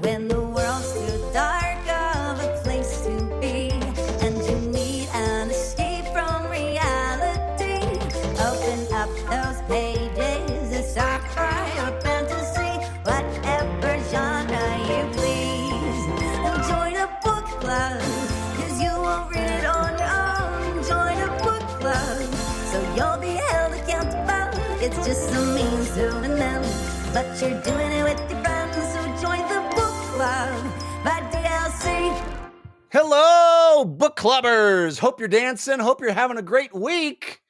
when the world's too dark of a place to be, and you need an escape from reality. Open up those pages and start your fantasy, whatever genre you please. And join a book club, 'cause you won't read it on your own. Join a book club, so you'll be held accountable. It's just a means to an end, but you're doing it with your friends, so join the book club by DLC. Hello, book clubbers. Hope you're dancing. Hope you're having a great week.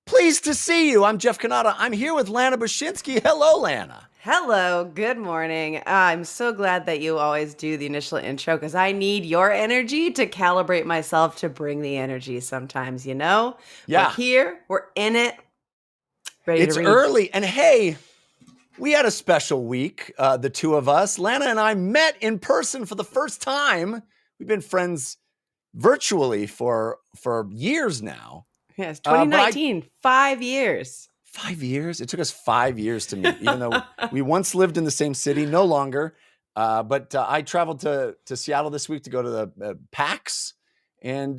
Pleased to see you. I'm Jeff Kanata. I'm here with Lana Bushinsky. Hello, Lana. Hello, good morning. I'm so glad that you always do the initial intro because I need your energy to calibrate myself to bring the energy sometimes, you know? Yeah. We're here, we're in it, ready It's to read. early, and hey, we had a special week, the two of us. Lana and I met in person for the first time. We've been friends virtually for years now. Yes, 2019, 5 years. 5 years? It took us 5 years to meet, even though we once lived in the same city, no longer. But I traveled to Seattle this week to go to the PAX, and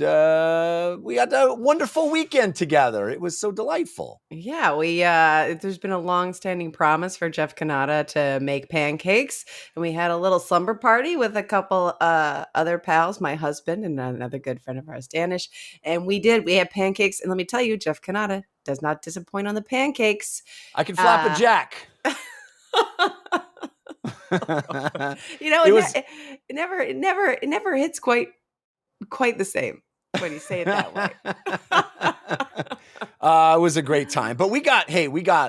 we had a wonderful weekend together. It was so delightful. Yeah, there's been a long-standing promise for Jeff Kanata to make pancakes, and we had a little slumber party with a couple other pals, my husband and another good friend of ours, Danish, and we had pancakes, and let me tell you, Jeff Kanata does not disappoint on the pancakes. I can flap a jack. You know, it never hits quite the same when you say it that way. It was a great time, but we got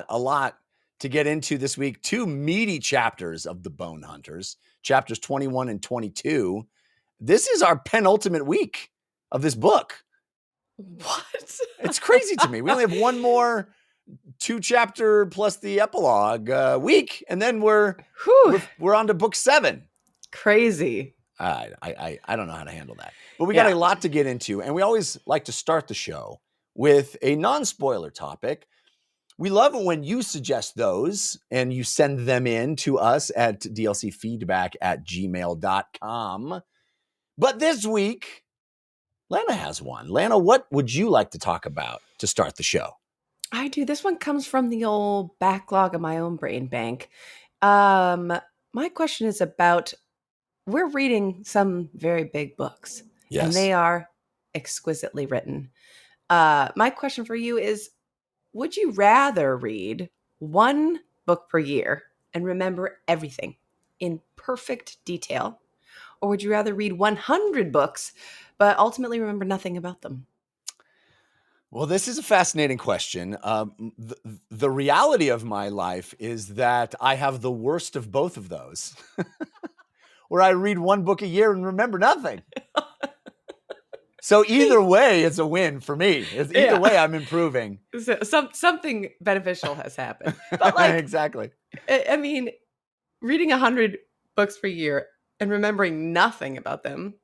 a lot to get into this week. 2 meaty chapters of the Bonehunters, chapters 21 and 22. This is our penultimate week of this book. What? It's crazy to me. We only have one more 2-chapter plus the epilogue week, and then we're on to book 7. Crazy. I don't know how to handle that, but we got a lot to get into, and we always like to start the show with a non-spoiler topic. We love it when you suggest those and you send them in to us at dlcfeedback@gmail.com. But this week, Lana has one. Lana, what would you like to talk about to start the show? I do. This one comes from the old backlog of my own brain bank. My question is about, we're reading some very big books. Yes. And they are exquisitely written. My question for you is, would you rather read one book per year and remember everything in perfect detail? Or would you rather read 100 books, but ultimately remember nothing about them? Well, this is a fascinating question. The reality of my life is that I have the worst of both of those, where I read one book a year and remember nothing. So either way, it's a win for me. Either way, I'm improving. So something beneficial has happened. But Exactly. I mean, reading 100 books per year and remembering nothing about them,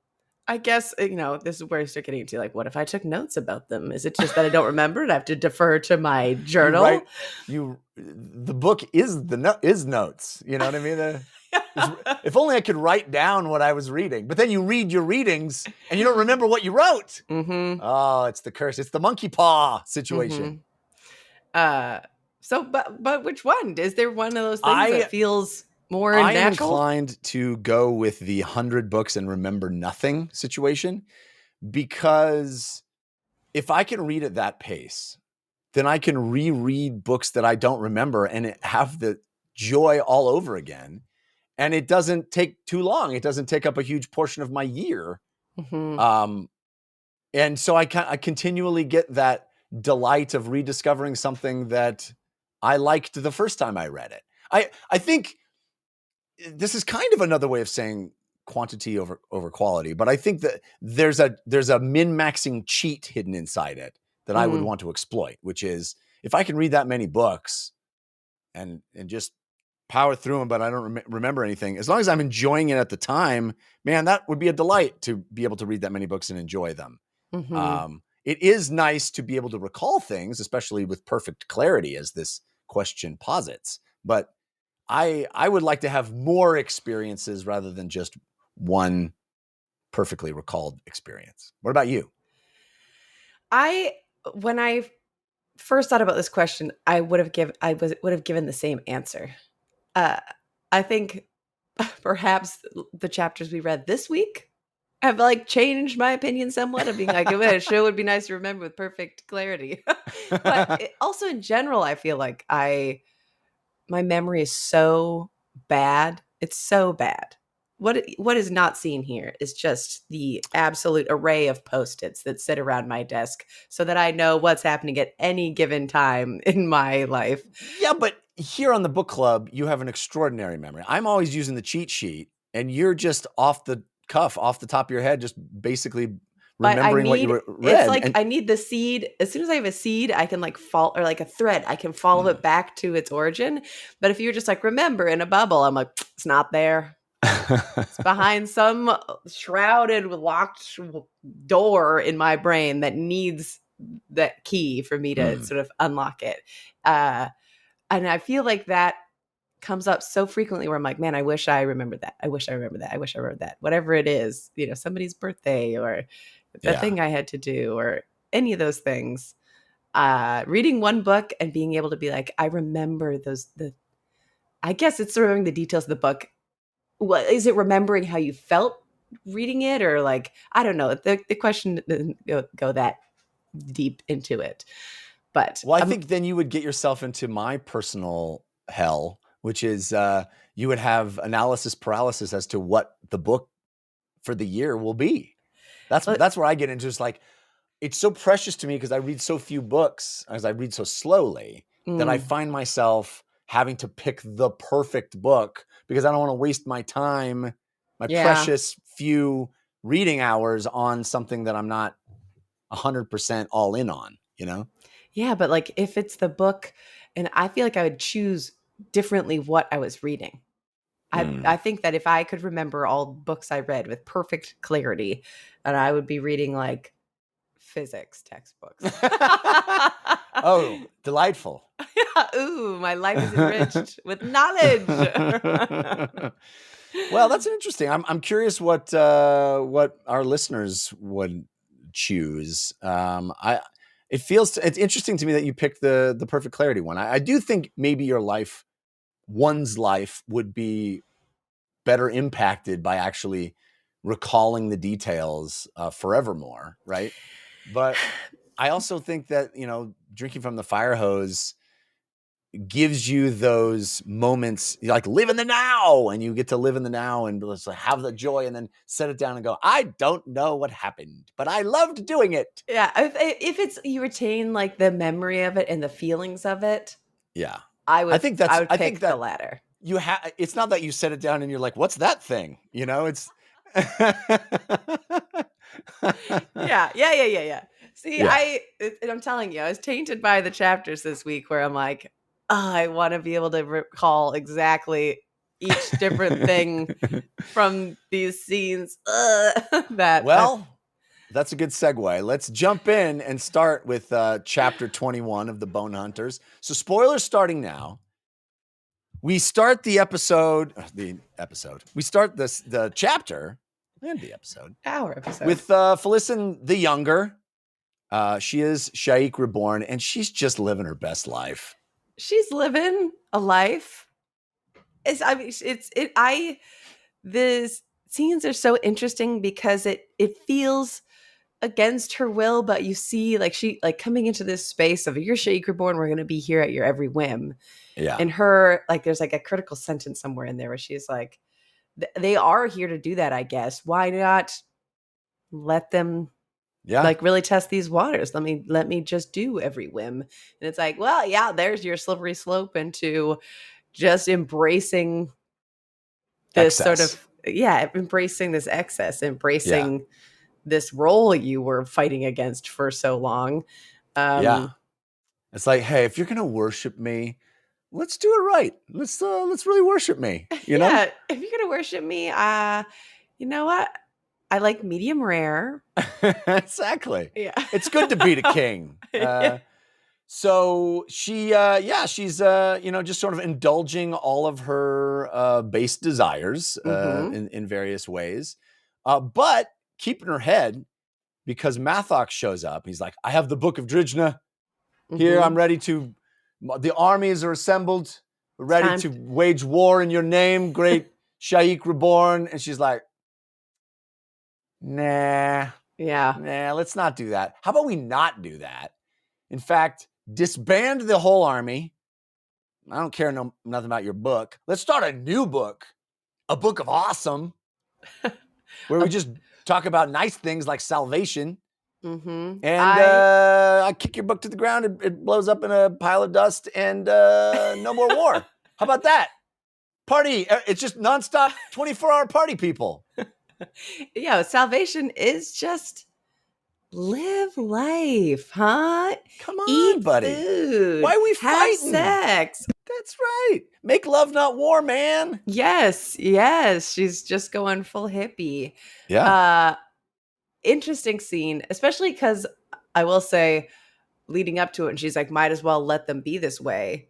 I guess, this is where I start getting into, what if I took notes about them? Is it just that I don't remember it? I have to defer to my journal. The book is notes. You know what I mean? If only I could write down what I was reading. But then you read your readings and you don't remember what you wrote. Mm-hmm. Oh, it's the curse. It's the monkey paw situation. Mm-hmm. But which one? Is there one of those things that feels more natural? I am inclined to go with the 100 books and remember nothing situation, because if I can read at that pace, then I can reread books that I don't remember and have the joy all over again. And it doesn't take too long. It doesn't take up a huge portion of my year. Mm-hmm. And so I continually get that delight of rediscovering something that I liked the first time I read it. I think this is kind of another way of saying quantity over quality, but I think that there's a min-maxing cheat hidden inside it that I would want to exploit, which is, if I can read that many books and just power through them, but I don't remember anything, as long as I'm enjoying it at the time, man, that would be a delight to be able to read that many books and enjoy them. Mm-hmm. It is nice to be able to recall things, especially with perfect clarity, as this question posits. But I would like to have more experiences rather than just one perfectly recalled experience. What about you? When I first thought about this question, I would have given the same answer. I think perhaps the chapters we read this week have like changed my opinion somewhat of being like, a show would be nice to remember with perfect clarity. But also in general, I feel like my memory is so bad. It's so bad. What is not seen here is just the absolute array of Post-its that sit around my desk so that I know what's happening at any given time in my life. Yeah, but here on the book club, you have an extraordinary memory. I'm always using the cheat sheet, and you're just off the cuff, off the top of your head, just basically remembering what you read. It's like I need the seed. As soon as I have a seed, I can like fall, or like a thread, I can follow it back to its origin. But if you're just like, remember in a bubble, I'm like, it's not there. It's behind some shrouded, locked door in my brain that needs that key for me to sort of unlock it. And I feel like that comes up so frequently where I'm like, man, I wish I remembered that. I wish I remembered that. I wish I remembered that. Whatever it is, somebody's birthday or the thing I had to do or any of those things. Reading one book and being able to be like, I remember I guess it's remembering the details of the book. What is it, remembering how you felt reading it, or like, I don't know. The question doesn't go that deep into it. But I think then you would get yourself into my personal hell, which is you would have analysis paralysis as to what the book for the year will be. That's where I get into. It's like, it's so precious to me because I read so few books, as I read so slowly, that I find myself having to pick the perfect book because I don't want to waste my time, my precious few reading hours on something that I'm not 100% all in on, Yeah, but like if it's the book, and I feel like I would choose differently what I was reading. I think that if I could remember all books I read with perfect clarity, and I would be reading like physics textbooks. Oh, delightful. Ooh, my life is enriched with knowledge. Well, that's interesting. I'm curious what our listeners would choose. It's interesting to me that you picked the perfect clarity one. I do think maybe one's life would be better impacted by actually recalling the details forevermore, right? But I also think that, drinking from the fire hose gives you those moments, like live in the now, and you get to live in the now and just have the joy and then set it down and go, I don't know what happened, but I loved doing it. Yeah. If it's, you retain like the memory of it and the feelings of it. Yeah. I would pick that the latter. It's not that you set it down and you're like, what's that thing? It's Yeah. See, I'm telling you, I was tainted by the chapters this week where I'm like, I want to be able to recall exactly each different thing from these scenes. That's a good segue. Let's jump in and start with chapter 21 of the Bonehunters. So spoilers starting now. We start the episode. We start the chapter and the episode. Our episode. With Felicin the Younger. She is Shaik Reborn, and she's just living her best life. She's living a life. The scenes are so interesting because it feels against her will, but you see like she like coming into this space of, you're Shaik Reborn, we're going to be here at your every whim. Yeah. And her, like, there's like a critical sentence somewhere in there where she's like, they are here to do that, I guess. Why not let them like really test these waters? Let me just do every whim. And it's like, well, yeah, there's your slippery slope into just embracing this excess. Embracing this excess, embracing this role you were fighting against for so long. It's like, hey, if you're gonna worship me, let's do it right. Let's really worship me. You know? If you're gonna worship me, you know what? I like medium rare. Exactly. Yeah. It's good to beat a king. So she's just sort of indulging all of her base desires in various ways, but keeping her head because Mathok shows up. He's like, I have the Book of Drijna here. I'm ready to. The armies are assembled. We're ready to wage war in your name, great Shaikh Reborn. And she's like, nah, let's not do that. How about we not do that? In fact, disband the whole army. I don't care nothing about your book. Let's start a new book, a book of awesome, where we just talk about nice things like salvation. And I kick your book to the ground. It blows up in a pile of dust, and no more war. How about that? Party. It's just nonstop 24-hour party, people. Yeah, salvation is just live life, huh? Come on, eat buddy. Food. Why are we have fighting? Sex. That's right. Make love, not war, man. Yes. She's just going full hippie. Yeah. Interesting scene, especially because I will say, leading up to it, and she's like, might as well let them be this way.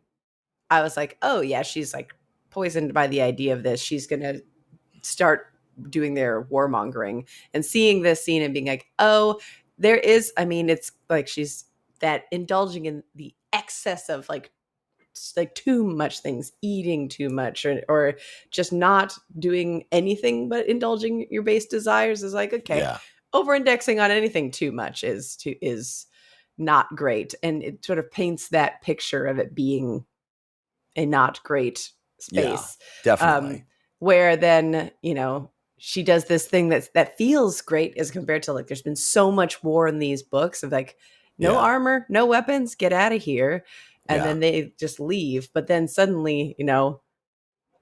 I was like, oh yeah, she's like poisoned by the idea of this. She's gonna start doing their warmongering, and seeing this scene and being like, oh, there is, I mean, it's like she's that indulging in the excess of like too much things, eating too much, or just not doing anything but indulging your base desires is like, okay, over-indexing on anything too much is not great. And it sort of paints that picture of it being a not great space. Yeah, definitely. Where then, she does this thing that feels great as compared to like, there's been so much war in these books of like, no armor, no weapons, get out of here. And then they just leave. But then suddenly,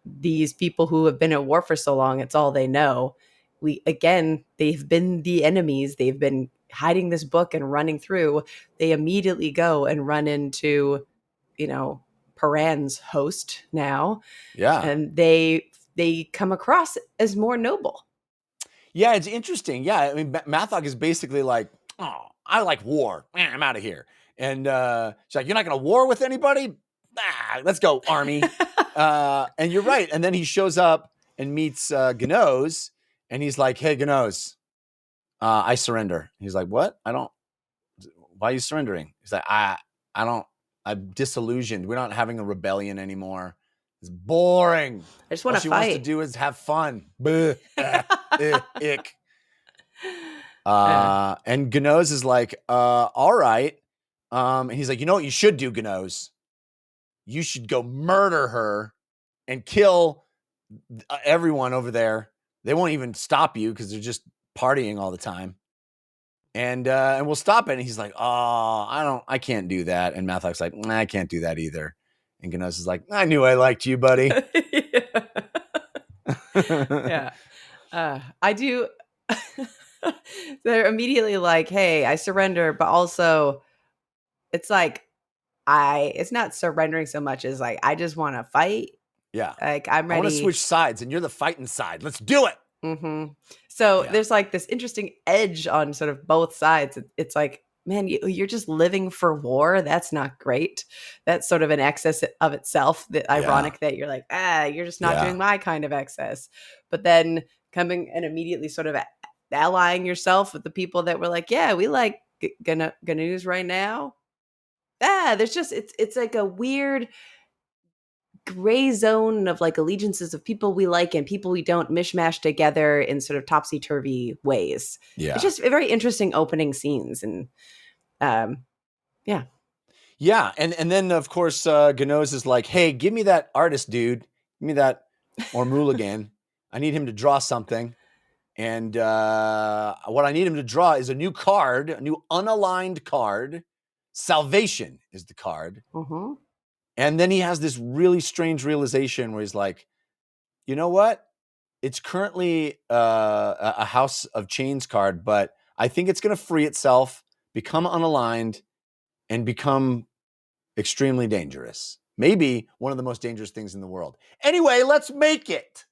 these people who have been at war for so long, it's all they know. They've been the enemies. They've been hiding this book and running through. They immediately go and run into, Paran's host now. Yeah. And they come across as more noble. Yeah, it's interesting. Yeah, I mean, Mathok is basically like, oh, I like war. I'm out of here. And she's like, you're not going to war with anybody? Let's go, army. And you're right. And then he shows up and meets Ganoz, and he's like, hey, Ganoz, I surrender. He's like, what? Why are you surrendering? He's like, I'm disillusioned. We're not having a rebellion anymore. It's boring. I just want to fight. All she wants to do is have fun. Ick. And Ganoz is like, all right. And he's like, you know what you should do, Ganoz? You should go murder her and kill everyone over there. They won't even stop you because they're just partying all the time. And we'll stop it. And he's like, oh, I can't do that. And Mathok's like, I can't do that either. And Ganoz is like, I knew I liked you, buddy. Yeah. I do. They're immediately like, hey, I surrender. But also it's like, it's not surrendering so much as like, I just want to fight. Yeah. Like I'm ready. I want to switch sides and you're the fighting side. Let's do it. Mm-hmm. So there's like this interesting edge on sort of both sides. It's like, man, you're just living for war. That's not great. That's sort of an excess of itself. That ironic that you're like, you're just not doing my kind of excess. But then coming and immediately sort of allying yourself with the people that were like, yeah, we like Ganoz right now. There's just, it's like a weird gray zone of like allegiances of people we like and people we don't, mishmash together in sort of topsy-turvy ways. Yeah. It's just very interesting opening scenes. And yeah. And then of course, Ganoz is like, hey, give me that artist dude. Give me that Ormulagan. I need him to draw something. And what I need him to draw is a new card, a new unaligned card. Salvation is the card. Mm-hmm. And then he has this really strange realization where he's like, you know what? It's currently a House of Chains card, but I think it's going to free itself, become unaligned, and become extremely dangerous. Maybe one of the most dangerous things in the world. Anyway, let's make it.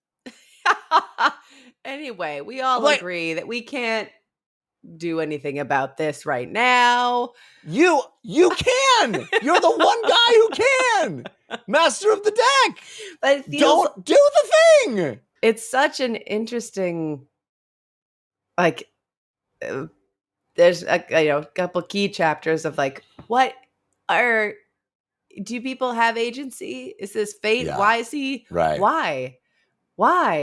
Anyway, we all agree that we can't do anything about this right now. You can. You're the one guy who can. Master of the deck. But it feels, Don't do the thing. it's such an interesting, like, there's a couple key chapters of like, do people have agency? Is this fate? Yeah. Why is he? Right. Why?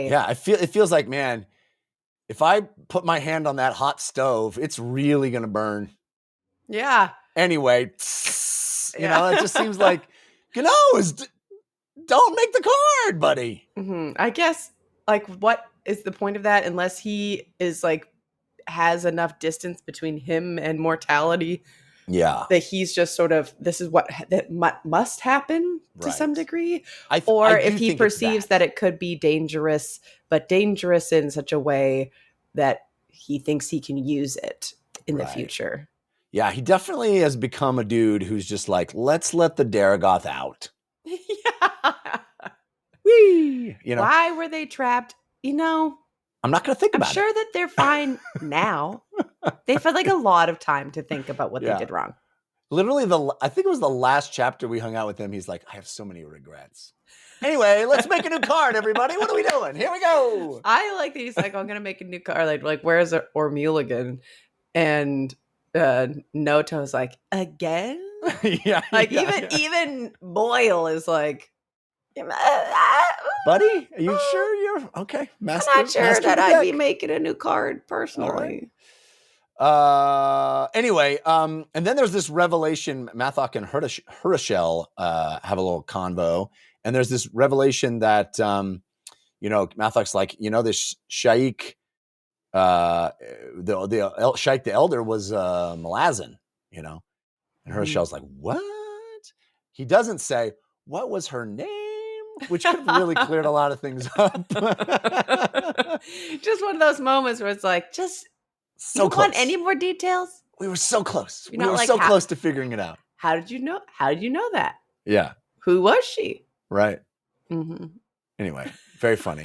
Yeah, it feels like, man, if I put my hand on that hot stove, it's really gonna burn. Yeah. Anyway, it just seems like, don't make the card, buddy. Mm-hmm. I guess, like, what is the point of that unless he is like has enough distance between him and mortality? Yeah, that he's just sort of, this is what that must happen to some degree, or I if he perceives that it could be dangerous, but dangerous in such a way that he thinks he can use it in the future. Yeah, he definitely has become a dude who's just like, let's let the Daragoth out. Yeah. Whee! Why were they trapped? I'm not going to think about it. I'm sure that they're fine now. They've had like a lot of time to think about what they did wrong. Literally, I think it was the last chapter we hung out with him. He's like, I have so many regrets. Anyway, let's make a new card, everybody. What are we doing? Here we go. I like that he's like, I'm going to make a new card. Like where's Ormuligan? And Noto's like, again? Even Boyle is like, buddy, are you sure you're okay? I'm not sure that I'd be making a new card personally. Anyway, and then there's this revelation. Mathok and Hurashel have a little convo, and there's this revelation that Mathok's like, this Shaikh, the Shaikh the Elder was Malazan, and Hurashel's like, what? He doesn't say what was her name, which could have really cleared a lot of things up. Just one of those moments where it's like, just. So you close. Want any more details? We were so close. We were so close to figuring it out. How did you know? How did you know that? Yeah. Who was she? Right. Mm-hmm. Anyway, very funny.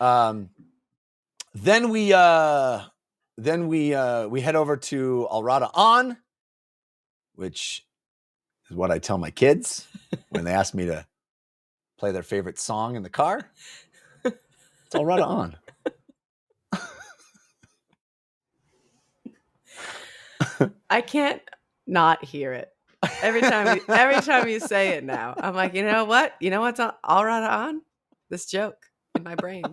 Then we head over to Alrada On, which is what I tell my kids when they ask me to play their favorite song in the car. It's Alrada On. I can't not hear it every time you say it now. I'm like, you know what? You know what's all right on? This joke in my brain.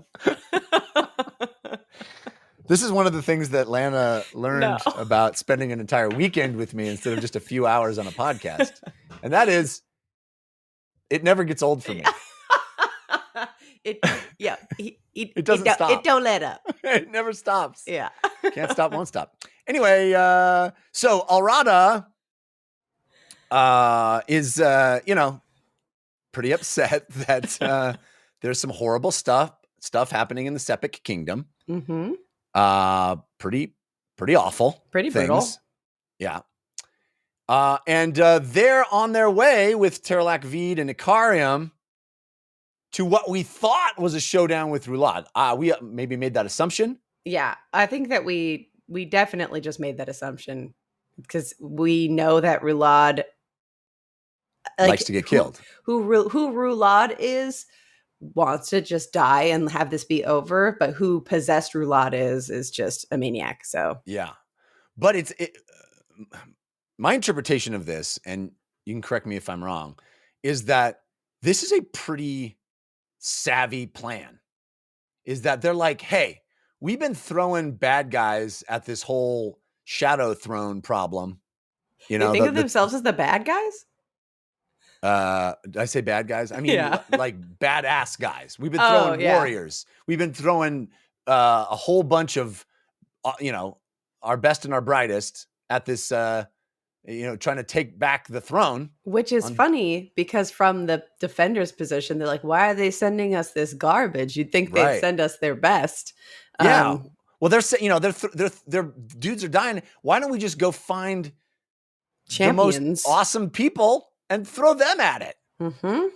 This is one of the things that Lana learned about spending an entire weekend with me instead of just a few hours on a podcast. And that is, it never gets old for me. It doesn't stop. It don't let up. It never stops. Yeah. Can't stop, won't stop. Anyway, so Alrada is, pretty upset that there's some horrible stuff happening in the Sepik Kingdom. Mm-hmm. Pretty awful. Pretty things. brutal. Yeah. And they're on their way with Terlak Veed and Ikarium to what we thought was a showdown with Rulad. We maybe made that assumption. Yeah, I think that we definitely just made that assumption because we know that Rulad likes to get killed. Who Rulad is wants to just die and have this be over, but who possessed Rulad is just a maniac. So yeah, but my interpretation of this, and you can correct me if I'm wrong, is that this is a pretty savvy plan. Is that they're like, hey, we've been throwing bad guys at this whole Shadow Throne problem. They think of themselves as the bad guys? Did I say bad guys? I mean, like badass guys. We've been throwing warriors. We've been throwing a whole bunch of, our best and our brightest at this, trying to take back the throne. Which is funny because from the defender's position, they're like, why are they sending us this garbage? You'd think they'd send us their best. Yeah. Well, they're saying, their dudes are dying. Why don't we just go find champions, the most awesome people and throw them at it? Mm-hmm.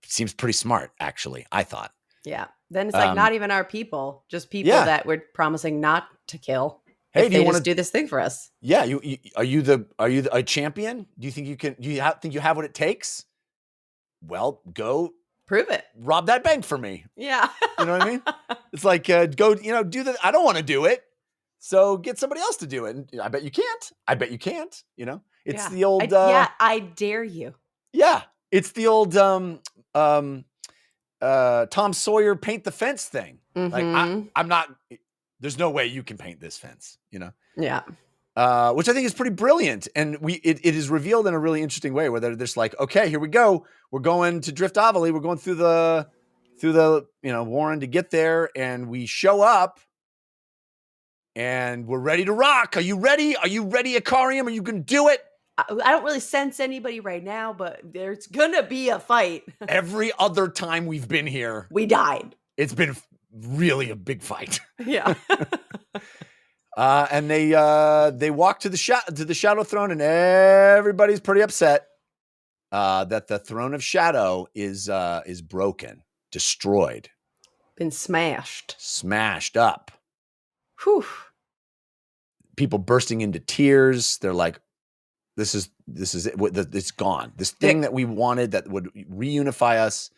Seems pretty smart, actually, I thought. Yeah. Then it's like not even our people, just people that we're promising not to kill. Hey, if do you they want just to do this thing for us. Yeah, are you a champion? Do you think you can? Think you have what it takes? Well, go Prove it. rob that bank for me. Yeah. You know what I mean? It's like go, do that. I don't want to do it, so get somebody else to do it. And I bet you can't. I bet you can't. It's the old. I dare you. Yeah, it's the old Tom Sawyer paint the fence thing. Like I'm not. There's no way you can paint this fence. Yeah. Which I think is pretty brilliant. And it is revealed in a really interesting way where they're just like, okay, here we go. We're going to Drift Avali. We're going through the Warren to get there. And we show up and we're ready to rock. Are you ready? Are you ready, Ikariam? Are you going to do it? I don't really sense anybody right now, but there's going to be a fight. Every other time we've been here, we died. It's been really a big fight. Yeah. And they walk to the Shadow Throne, and everybody's pretty upset that the Throne of Shadow is broken, destroyed, been smashed up. Whew. People bursting into tears. They're like, "This is it. It's gone. This thing that we wanted that would reunify us."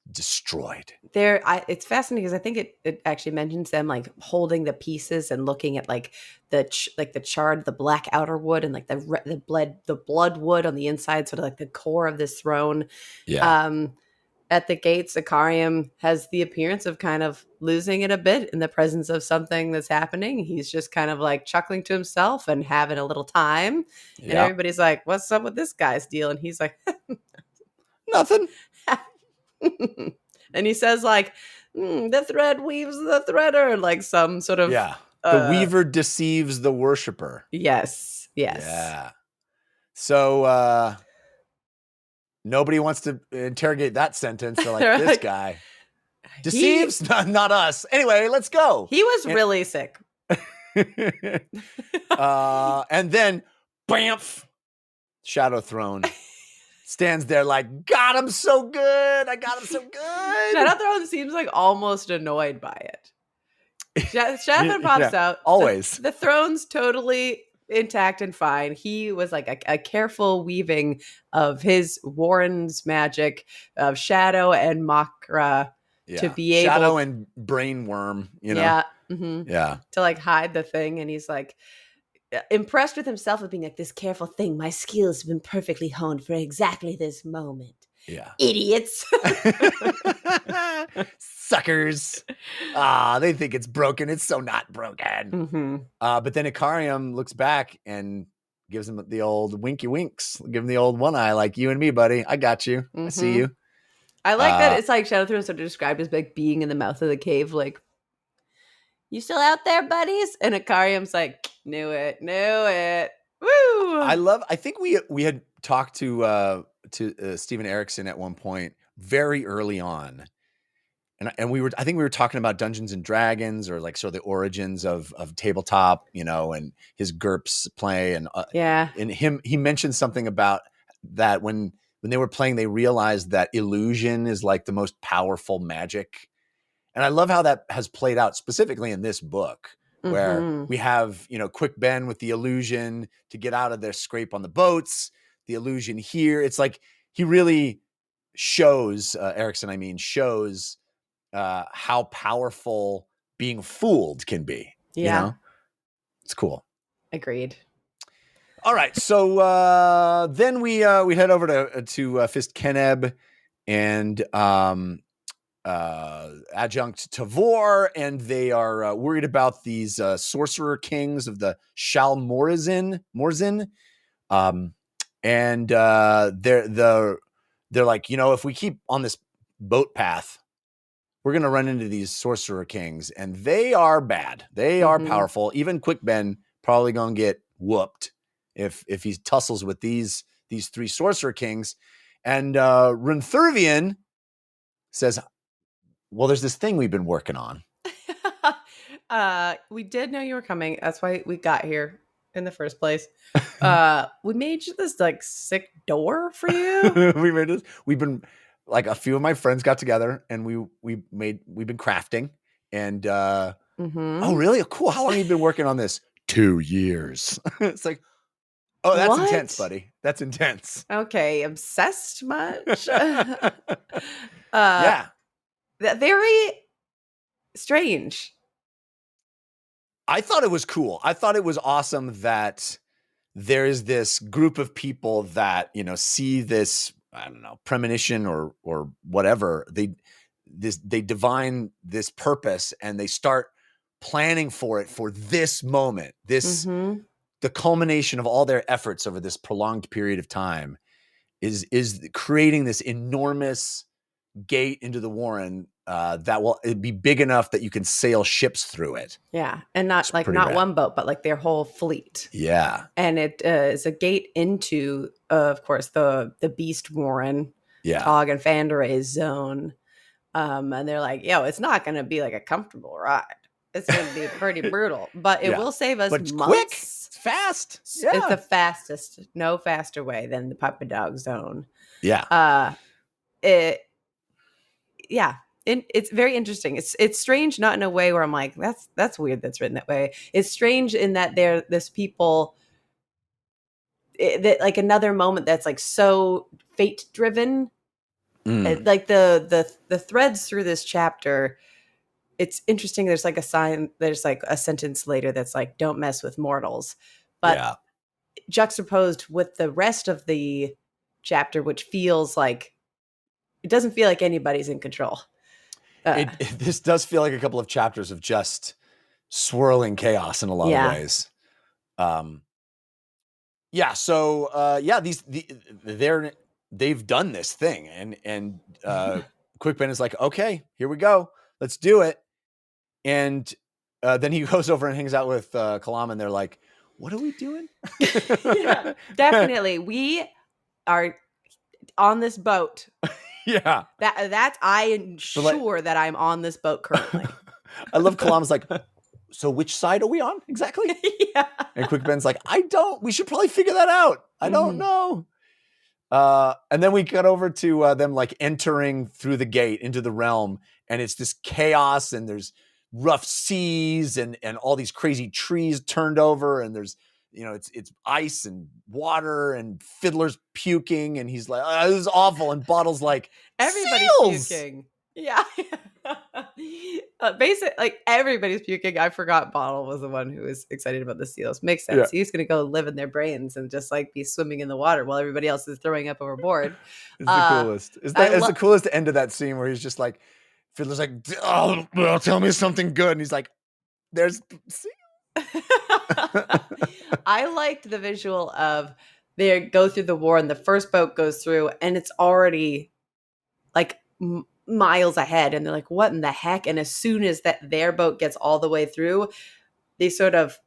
Destroyed. It's fascinating because I think it actually mentions them like holding the pieces and looking at like the charred, the black outer wood and like the blood wood on the inside, sort of like the core of this throne. Yeah. At the gates, Ikariam has the appearance of kind of losing it a bit in the presence of something that's happening. He's just kind of like chuckling to himself and having a little time. And everybody's like, "What's up with this guy's deal?" And he's like, "Nothing." And he says like, the thread weaves the threader, like some sort of the weaver deceives the worshiper. Yes. Yeah. So nobody wants to interrogate that sentence. They're like, this guy deceives, not us. Anyway, let's go. He was really sick. And then bamf, Shadow Throne stands there like, got him so good. I got him so good. Shadow Throne seems like almost annoyed by it. Shadow pops out. Always. The throne's totally intact and fine. He was like a careful weaving of his Warren's magic of Shadow and Makra to be able... Shadow and Brainworm, Yeah. Mm-hmm. Yeah. To like hide the thing. And he's like... impressed with himself of being like, this careful thing. My skills have been perfectly honed for exactly this moment. Yeah. Idiots. Suckers. They think it's broken. It's so not broken. Mm-hmm. But then Ikariam looks back and gives him the old winky winks. Give him the old one eye, like, you and me, buddy. I got you. I see you. I like that it's like Shadow Throne sort of described as like being in the mouth of the cave, like, you still out there, buddies? And Ikariam's like, knew it. Woo! I think we had talked to Steven Erikson at one point very early on. And I think we were talking about Dungeons and Dragons or like sort of the origins of tabletop, and his GURPS play and he mentioned something about that when they were playing, they realized that illusion is like the most powerful magic. And I love how that has played out specifically in this book, where we have, Quick Ben with the illusion to get out of their scrape on the boats, the illusion here. It's like he really shows, Erikson, shows how powerful being fooled can be. Yeah. It's cool. Agreed. All right. So then we head over to Fist Keneb and adjunct Tavor, and they are worried about these sorcerer kings of the Shal Morzin. And they're like, if we keep on this boat path, we're going to run into these sorcerer kings, and they are bad. They are powerful. Even Quick Ben probably going to get whooped if he tussles with these three sorcerer kings. And Runthurvian says, well, there's this thing we've been working on. We did know you were coming. That's why we got here in the first place. We made you this like sick door for you. We made this. We've been like, a few of my friends got together and we've been crafting and oh really cool. How long have you been working on this? 2 years. It's like, oh, that's What? intense, buddy. That's intense. Okay, obsessed much? Yeah. Very strange. I thought it was cool. I thought it was awesome that there is this group of people that, see this, I don't know, premonition or whatever. They divine this purpose and they start planning for it for this moment. Mm-hmm. The culmination of all their efforts over this prolonged period of time is creating this enormous gate into the Warren that will be big enough that you can sail ships through it. Yeah, and not pretty not rad. one boat, but like their whole fleet. Yeah. And it is a gate into, of course, the Beast Warren, Yeah. Tog and Fanderay's zone. And they're like, yo, it's not going to be like a comfortable ride. It's going to be pretty brutal, but it will save us it's months. Quick. It's fast. Yeah. It's the fastest, no faster way than the Puppy Dog Zone. Yeah. It's very interesting. It's strange, not in a way where I'm like, that's weird that's written that way. It's strange in that this people that like another moment that's like so fate driven. Like the threads through this chapter, it's interesting. There's like a sign, there's like a sentence later that's like, don't mess with mortals. But juxtaposed with the rest of the chapter, which feels like, it doesn't feel like anybody's in control. This does feel like a couple of chapters of just swirling chaos in a lot of ways. They've done this thing, and Quickben is like, okay, here we go, let's do it. And then he goes over and hangs out with Kalam, and they're like, what are we doing? Yeah, definitely. We are on this boat. Yeah. I am sure that I'm on this boat currently. I love Kalam's like, so which side are we on exactly? Yeah. And Quickben's like, we should probably figure that out. I don't know. And then we cut over to them like entering through the gate into the realm, and it's this chaos, and there's rough seas and all these crazy trees turned over, and there's it's ice and water and Fiddler's puking, and he's like, oh, this is awful, and Bottle's like, everybody's seals! puking. Yeah. Like everybody's puking. I forgot Bottle was the one who was excited about the seals. Makes sense. Yeah. He's going to go live in their brains and just like be swimming in the water while everybody else is throwing up overboard. It's the coolest. It's the coolest end of that scene where he's just like, Fiddler's like, oh, well, tell me something good. And he's like, there's seals. I liked the visual of they go through the war and the first boat goes through and it's already like miles ahead, and they're like, what in the heck? And as soon as their boat gets all the way through, they sort of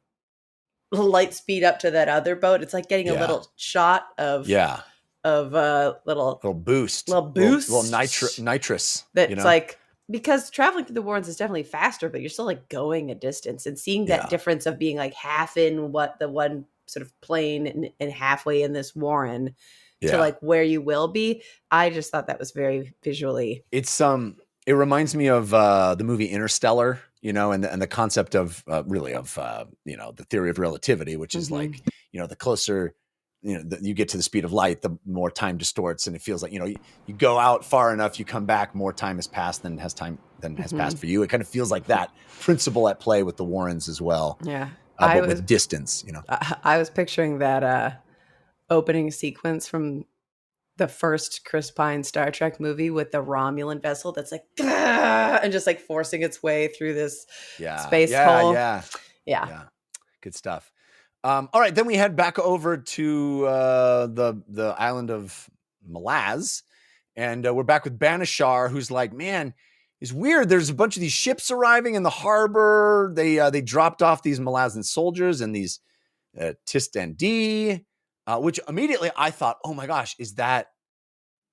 light speed up to that other boat. It's like getting a little shot of little boost, little nitrous. That's like, because traveling through the Warrens is definitely faster, but you're still like going a distance, and seeing that difference of being like half in what the one sort of plane and halfway in this Warren to like where you will be. I just thought that was very visually. It's it reminds me of the movie Interstellar, and the concept of the theory of relativity, which is like, the closer you get to the speed of light, the more time distorts, and it feels like you go out far enough, you come back, more time has passed than has passed for you. It kind of feels like that principle at play with the Warrens as well. Yeah, but with distance. I was picturing that opening sequence from the first Chris Pine Star Trek movie with the Romulan vessel that's like, and just like forcing its way through this space hole. Yeah. Good stuff. All right, then we head back over to the island of Malaz, and we're back with Banishar, who's like, man, it's weird. There's a bunch of these ships arriving in the harbor. They dropped off these Malazan soldiers and these Tistandi, which immediately I thought, oh my gosh, is that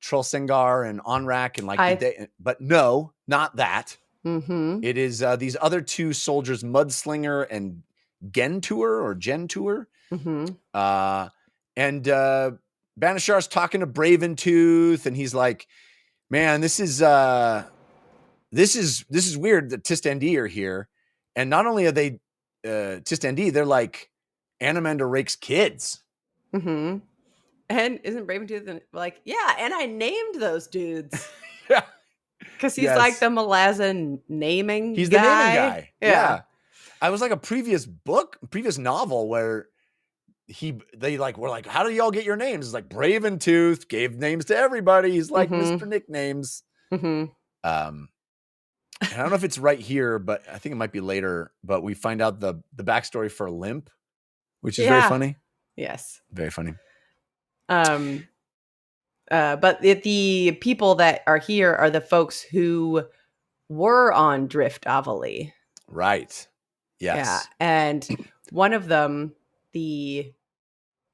Trolsengar and Onrak and like, but no, not that. Mm-hmm. It is these other two soldiers, Mudslinger and Gentour. Mm-hmm. And Banishar's talking to Braventooth, and he's like, man, this is weird that Tistandi are here. And not only are they Tistandi, they're like Anamander Rake's kids. Mm-hmm. And isn't Raventooth like, yeah, and I named those dudes. Yeah. Because he's Yes. like the Malazan naming He's guy. the naming guy. Yeah. I was like a previous novel where they like were like, how do y'all get your names? It's like Raventooth gave names to everybody. He's like Mr. Nicknames. Mm-hmm. And I don't know if it's right here, but I think it might be later. But we find out the backstory for Limp, which is very funny. Yes. Very funny. But the people that are here are the folks who were on Drift Avali. Right. Yes. Yeah. And one of them, the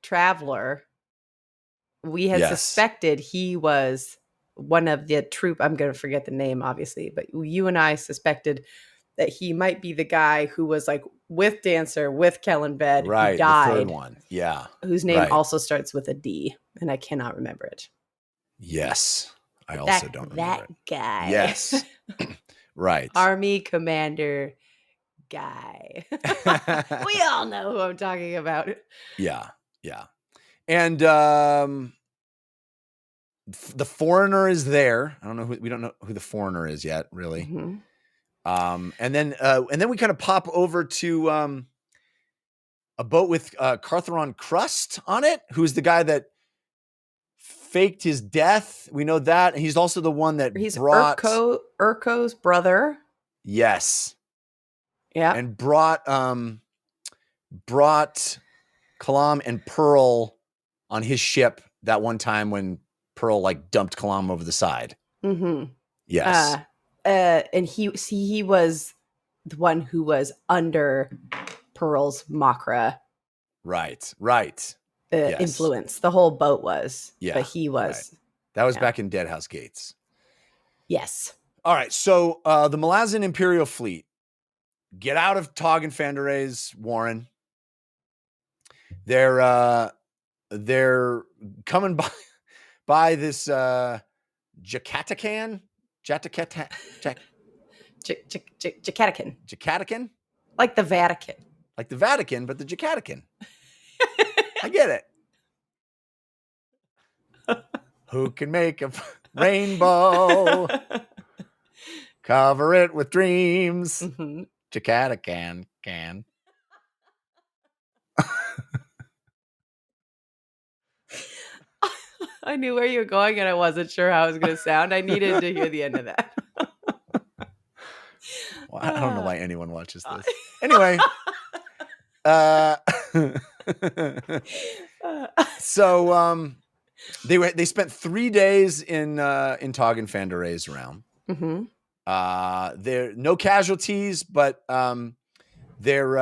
traveler, we had suspected he was one of the troop. I'm going to forget the name, obviously, but you and I suspected that he might be the guy who was like with Dancer, with Kellenbed, right, who died. The third one. Yeah. Whose name also starts with a D, and I cannot remember it. Yes. I also don't remember that guy. Yes. Right. Army Commander guy. We all know who I'm talking about. Yeah. Yeah. And the foreigner is there. I don't know we don't know who the foreigner is yet, really. Mm-hmm. And then we kind of pop over to a boat with Cartheron Crust on it, who's the guy that faked his death. We know that. And he's also the one that brought Urko's brother. Yes. Yeah. And brought Kalam and Pearl on his ship that one time when Pearl like dumped Kalam over the side. Mm-hmm. Yes. And he was the one who was under Pearl's Makra. Right. Influence. The whole boat was. Yeah. But he was. Right. That was back in Deadhouse Gates. Yes. All right. So the Malazan Imperial Fleet get out of Tog and Fandare's warren. They're coming by this Jacatican? Jacatican. Like the Vatican. Like the Vatican, but the Jacatican. I get it. Who can make a rainbow? Cover it with dreams. Mm-hmm. Jacatican can. I knew where you were going and I wasn't sure how it was going to sound. I needed to hear the end of that. Well, I don't know why anyone watches this. Anyway. So they spent 3 days in Tog and Fandare's realm. Mm-hmm. There no casualties, but they're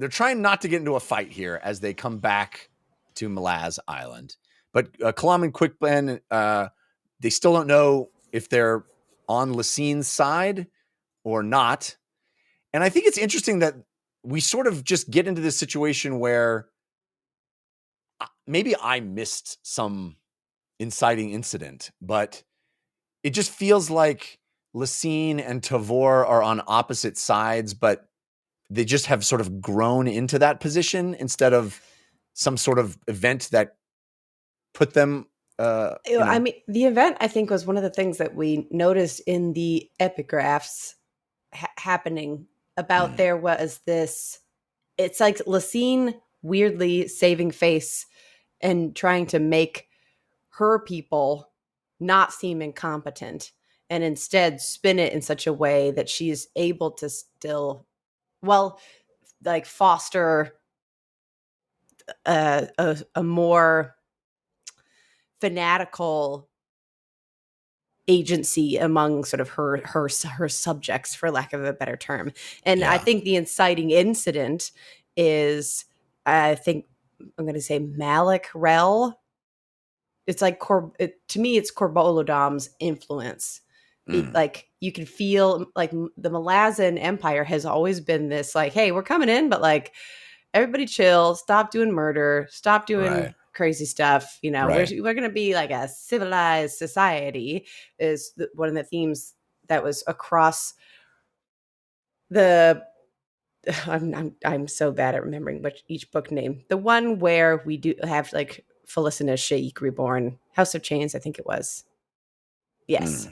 trying not to get into a fight here as they come back to Malaz Island. But Kalam and Quickben, they still don't know if they're on Lassine's side or not. And I think it's interesting that we sort of just get into this situation where maybe I missed some inciting incident, but it just feels like Lassine and Tavor are on opposite sides, but they just have sort of grown into that position instead of some sort of event that put them. I mean, the event, I think, was one of the things that we noticed in the epigraphs happening about there was this, it's like Lassine weirdly saving face and trying to make her people not seem incompetent and instead spin it in such a way that she's able to still, like foster a more fanatical agency among sort of her subjects, for lack of a better term. And I think the inciting incident is, I think I'm going to say Malik Rel. It's like to me, it's Corbolodam's influence. Like you can feel like the Malazan Empire has always been this like, hey, we're coming in, but like everybody chill, stop doing murder, stop doing crazy stuff. You know, we're going to be like a civilized society is one of the themes that was across the I'm so bad at remembering each book name. The one where we do have like Felicina Sheik reborn, House of Chains, I think it was. Yes.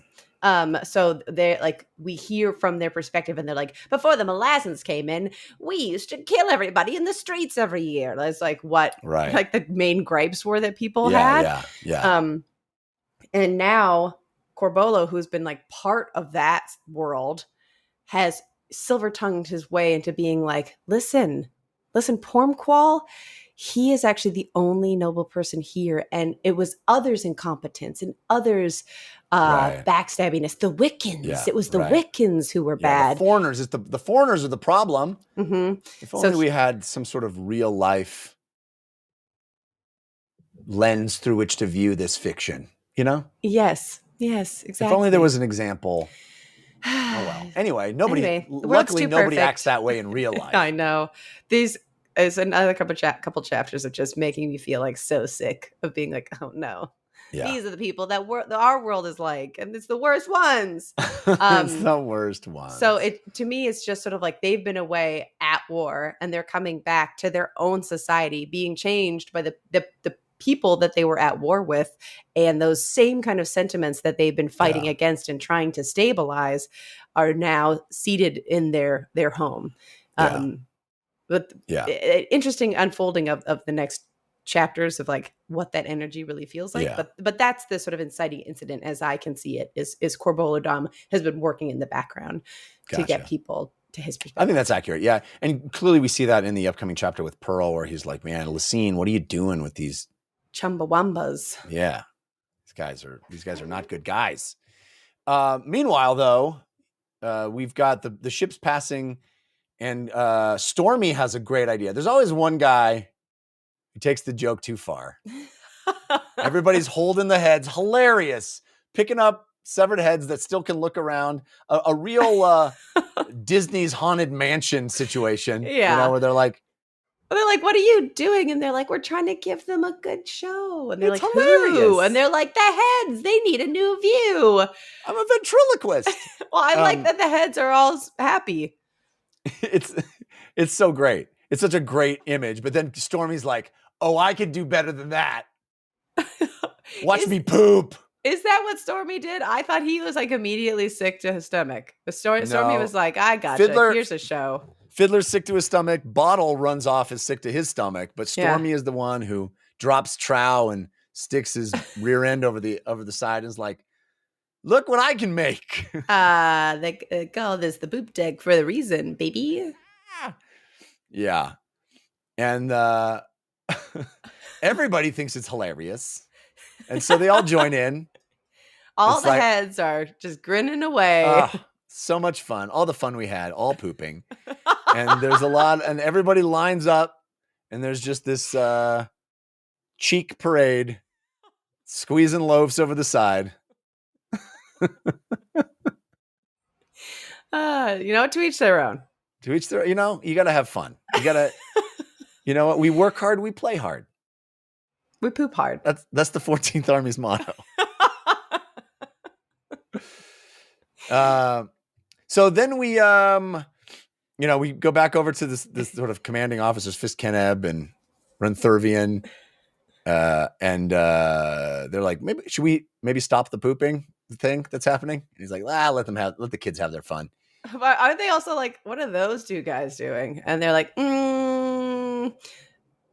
So they're like, we hear from their perspective, and they're like, before the Malazans came in, we used to kill everybody in the streets every year. That's like what Right. like the main gripes were that people Yeah, had. yeah. And now Corbolo, who's been like part of that world, has silver tongued his way into being like, listen, Pormqual, he is actually the only noble person here, and it was others' incompetence and others Right. backstabbiness. The Wiccans. Yeah, It was the right. Wiccans who were Yeah, bad. the foreigners. The foreigners are the problem. Mm-hmm. If only we had some sort of real life lens through which to view this fiction, you know? Yes, exactly. If only there was an example. Oh well. Anyway, luckily nobody acts that way in real life. I know. These is another couple chapters of just making me feel like so sick of being like, oh no. Yeah. These are the people that our world is like, and it's the worst ones. It's the worst ones. So to me, it's just sort of like they've been away at war, and they're coming back to their own society, being changed by the people that they were at war with, and those same kind of sentiments that they've been fighting against and trying to stabilize are now seated in their home. But interesting unfolding of the next chapters of like what that energy really feels like. Yeah. But that's the sort of inciting incident, as I can see it, is Corbolodom has been working in the background to get people to his perspective. I think that's accurate. Yeah. And clearly we see that in the upcoming chapter with Pearl, where he's like, man, Lysine, what are you doing with these Chumbawambas? Yeah. These guys are not good guys. Meanwhile, though, we've got the ships passing, and Stormy has a great idea. There's always one guy who takes the joke too far. Everybody's holding the heads. Hilarious. Picking up severed heads that still can look around. A real Disney's Haunted Mansion situation. Yeah. You know, where they're like, what are you doing? And they're like, we're trying to give them a good show. And they're it's like, hilarious. who? And they're like, the heads. They need a new view. I'm a ventriloquist. Well, I like that the heads are all happy. It's so great. It's such a great image. But then Stormy's like, oh, I could do better than that. Watch me poop. Is that what Stormy did? I thought he was like immediately sick to his stomach. Stormy was like, I gotcha. Here's a show. Fiddler's sick to his stomach. Bottle runs off is sick to his stomach. But Stormy is the one who drops trow and sticks his rear end over the side and is like, look what I can make. They call this the boop deck for the reason, baby. Yeah. And everybody thinks it's hilarious. And so they all join in. All the heads are just grinning away. So much fun. All the fun we had, all pooping. And there's a lot, and everybody lines up, and there's just this cheek parade, squeezing loaves over the side. To each their own. To each their, you got to have fun. You got to, you know what? We work hard, we play hard. We poop hard. That's the 14th Army's motto. So then we we go back over to this sort of commanding officers, Fiskenneb and Renthurvian, and they're like, should we stop the pooping thing that's happening? And he's like, let the kids have their fun. But aren't they also like, what are those two guys doing? And they're like,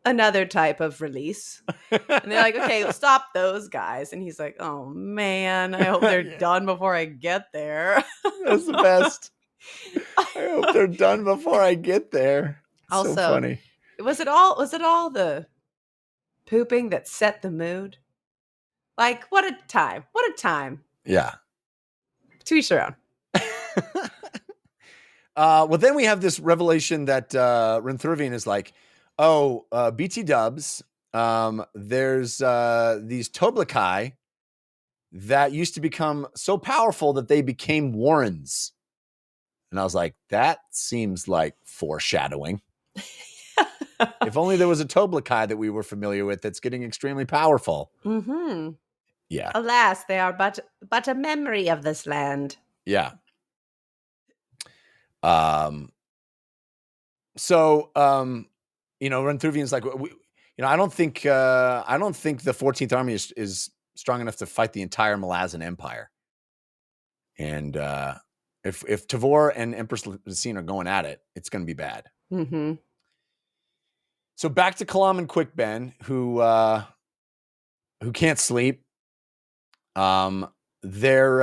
another type of release. And they're like, okay, well, stop those guys. And he's like, oh man, I hope they're done before I get there. That's the best. I hope they're done before I get there. It's also, so funny. Was it all the pooping that set the mood? Like, what a time. What a time. Yeah. To each their own. Well, then we have this revelation that Renthurvian is like, BT dubs, there's these Toblakai that used to become so powerful that they became Warrens. And I was like, that seems like foreshadowing. If only there was a Toblakai that we were familiar with that's getting extremely powerful. Mm-hmm. Yeah. Alas, they are but a memory of this land. Yeah. So, Renthuvian's like, I don't think the 14th Army is strong enough to fight the entire Malazan Empire. And if Tavor and Empress Lucine are going at it, it's going to be bad. Mm-hmm. So back to Kalam and Quick Ben, who can't sleep. They're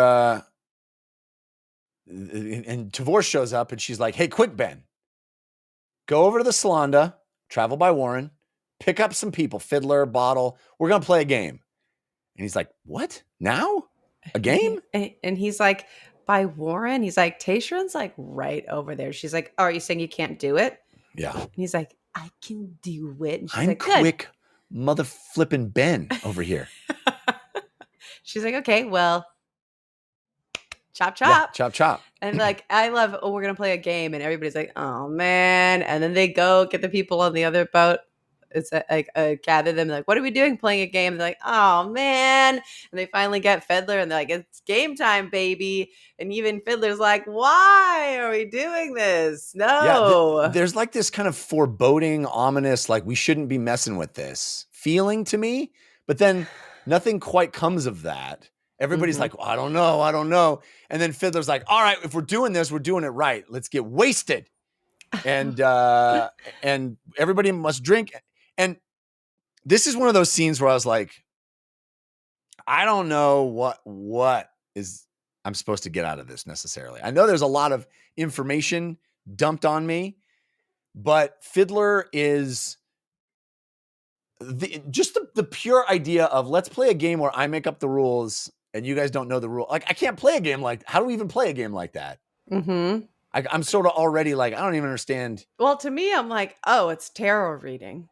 and Tavor shows up and she's like, "Hey, Quick Ben, go over to the Salanda, travel by Warren, pick up some people, Fiddler, Bottle. We're gonna play a game." And he's like, "What? Now? A game?" And he's like, by Warren? He's like, Taysharon's like right over there. She's like, "Oh, are you saying you can't do it?" Yeah. And he's like, "I can do it." And she's I'm like, "Good." Quick mother flipping Ben over here. She's like, "Okay, well, chop Yeah, chop." chop chop. And like, I love, we're going to play a game. And everybody's like, "Oh, man." And then they go get the people on the other boat. It's like, gather them. Like, "What are we doing? Playing a game?" And they're like, "Oh, man." And they finally get Fiddler and they're like, "It's game time, baby." And even Fiddler's like, "Why are we doing this? No." Yeah, there's like this kind of foreboding, ominous, like we shouldn't be messing with this feeling to me. But then nothing quite comes of that. Everybody's like, "I don't know. And then Fiddler's like, "All right, if we're doing this, we're doing it right. Let's get wasted." And and everybody must drink. And this is one of those scenes where I was like, I don't know what is I'm supposed to get out of this necessarily. I know there's a lot of information dumped on me, but Fiddler is the pure idea of let's play a game where I make up the rules and you guys don't know the rule. Like I can't play a game like, how do we even play a game like that? Mm-hmm. I'm sort of already like, I don't even understand. Well, to me, I'm like, oh, it's tarot reading.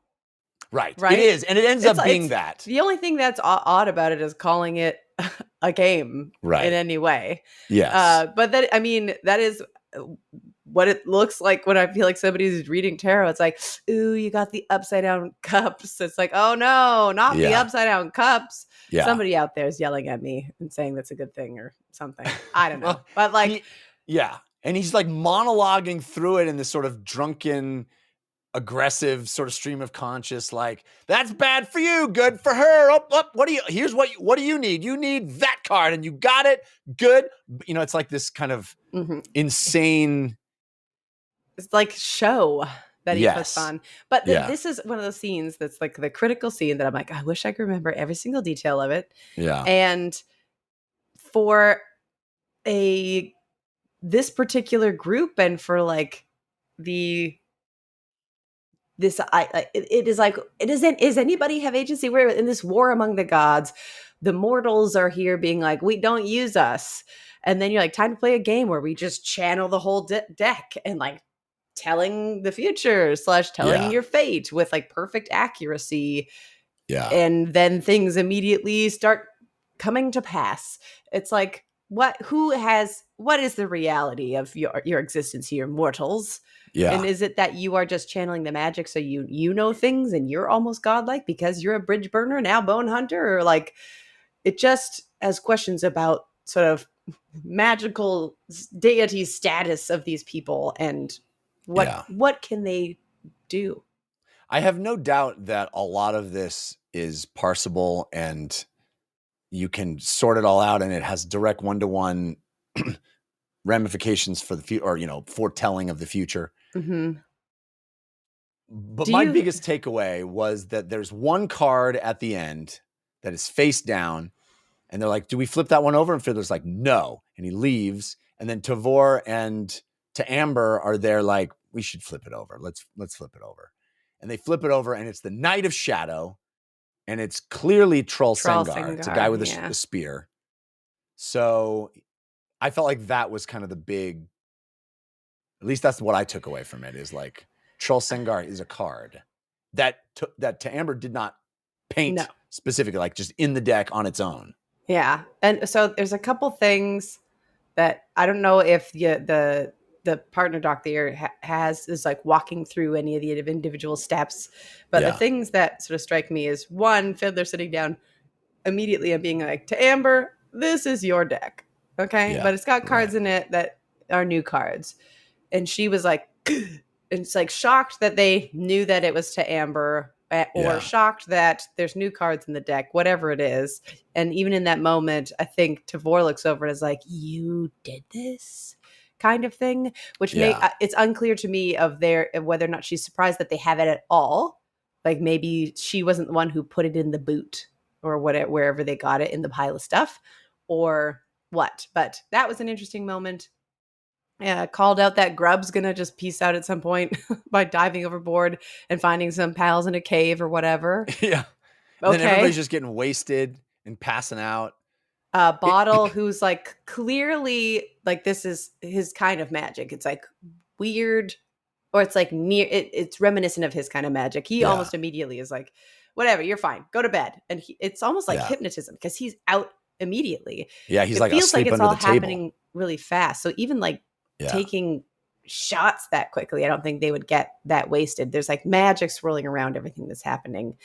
Right. Right? It is. And it ends up being that. The only thing that's odd about it is calling it a game in any way. Yes. But that, I mean, that is what it looks like when I feel like somebody's reading tarot. It's like, "Ooh, you got the upside down cups." It's like, "Oh no, not the upside down cups." Yeah. Somebody out there is yelling at me and saying that's a good thing or something. I don't know. But like, and he's like monologuing through it in this sort of drunken, aggressive sort of stream of conscious, like, "That's bad for you, good for her. Here's what do you need? You need that card and you got it. Good." It's like this kind of insane. It's like show that he puts on. But this is one of those scenes that's like the critical scene that I'm like, I wish I could remember every single detail of it. Yeah. And for this particular group and for like it is like, is anybody have agency? We're in this war among the gods. The mortals are here being like, "We don't use us." And then you're like, time to play a game where we just channel the whole deck and like telling the future / telling your fate with like perfect accuracy. Yeah. And then things immediately start coming to pass. It's like, what is the reality of your existence here, mortals? Yeah. And is it that you are just channeling the magic so you know things and you're almost godlike because you're a bridge burner now, bone hunter? Or like, it just has questions about sort of magical deity status of these people and what can they do? I have no doubt that a lot of this is parsable and you can sort it all out and it has direct one-to-one ramifications for the future, or foretelling of the future. Mm-hmm. But my biggest takeaway was that there's one card at the end that is face down, and they're like, "Do we flip that one over?" And Fiddler's like, "No," and he leaves. And then Tavor and to Amber are there like, "We should flip it over. Let's flip it over." And they flip it over, and it's the Knight of Shadow, and it's clearly Troll Sengar. It's a guy with a spear. So I felt like that was kind of the big, at least that's what I took away from it, is like Troll Sengar is a card that to Amber did not paint specifically, like just in the deck on its own. Yeah. And so there's a couple things that I don't know if the partner doc there is like walking through any of the individual steps. But the things that sort of strike me is, one, Fiddler sitting down immediately and being like, "To Amber, this is your deck." Okay. Yeah, but it's got cards in it that are new cards. And she was like, it's like shocked that they knew that it was to Amber, or shocked that there's new cards in the deck, whatever it is. And even in that moment, I think Tavor looks over and is like, "You did this," kind of thing, which it's unclear to me of whether or not she's surprised that they have it at all. Like maybe she wasn't the one who put it in the boot or wherever they got it in the pile of stuff, or what. But that was an interesting moment. Called out that Grub's gonna just peace out at some point by diving overboard and finding some pals in a cave or whatever. Yeah. And then everybody's just getting wasted and passing out. Bottle, who's like clearly like this is his kind of magic. It's like weird, or it's like it's reminiscent of his kind of magic. He almost immediately is like, whatever, you're fine, go to bed. And it's almost like hypnotism because he's out immediately. Yeah, he's it like feels asleep like it's under all the table. happening really fast. So even like taking shots that quickly, I don't think they would get that wasted. There's like magic swirling around everything that's happening.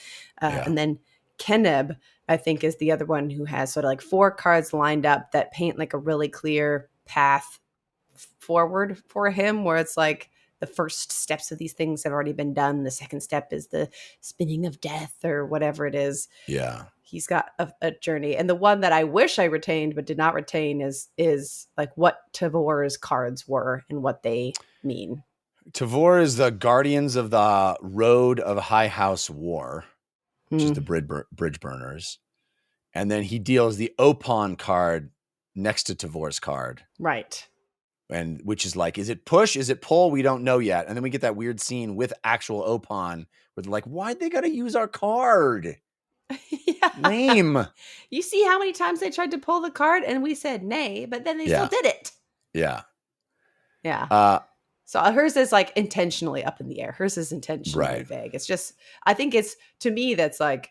And then Keneb, I think, is the other one who has sort of like 4 cards lined up that paint like a really clear path forward for him, where it's like the first steps of these things have already been done. The second step is the spinning of death or whatever it is. Yeah. He's got a journey. And the one that I wish I retained but did not retain is like what Tavor's cards were and what they mean. Tavor is the Guardians of the Road of High House War, which is the bridge burners. And then he deals the Opon card next to Tavor's card. Right. And which is like, is it push? Is it pull? We don't know yet. And then we get that weird scene with actual Opon where they're like, why'd they got to use our card? Lame. You see how many times they tried to pull the card and we said nay, but then they still did it. Yeah. Yeah. So hers is like intentionally up in the air. Hers is intentionally vague. It's just, I think it's, to me, that's like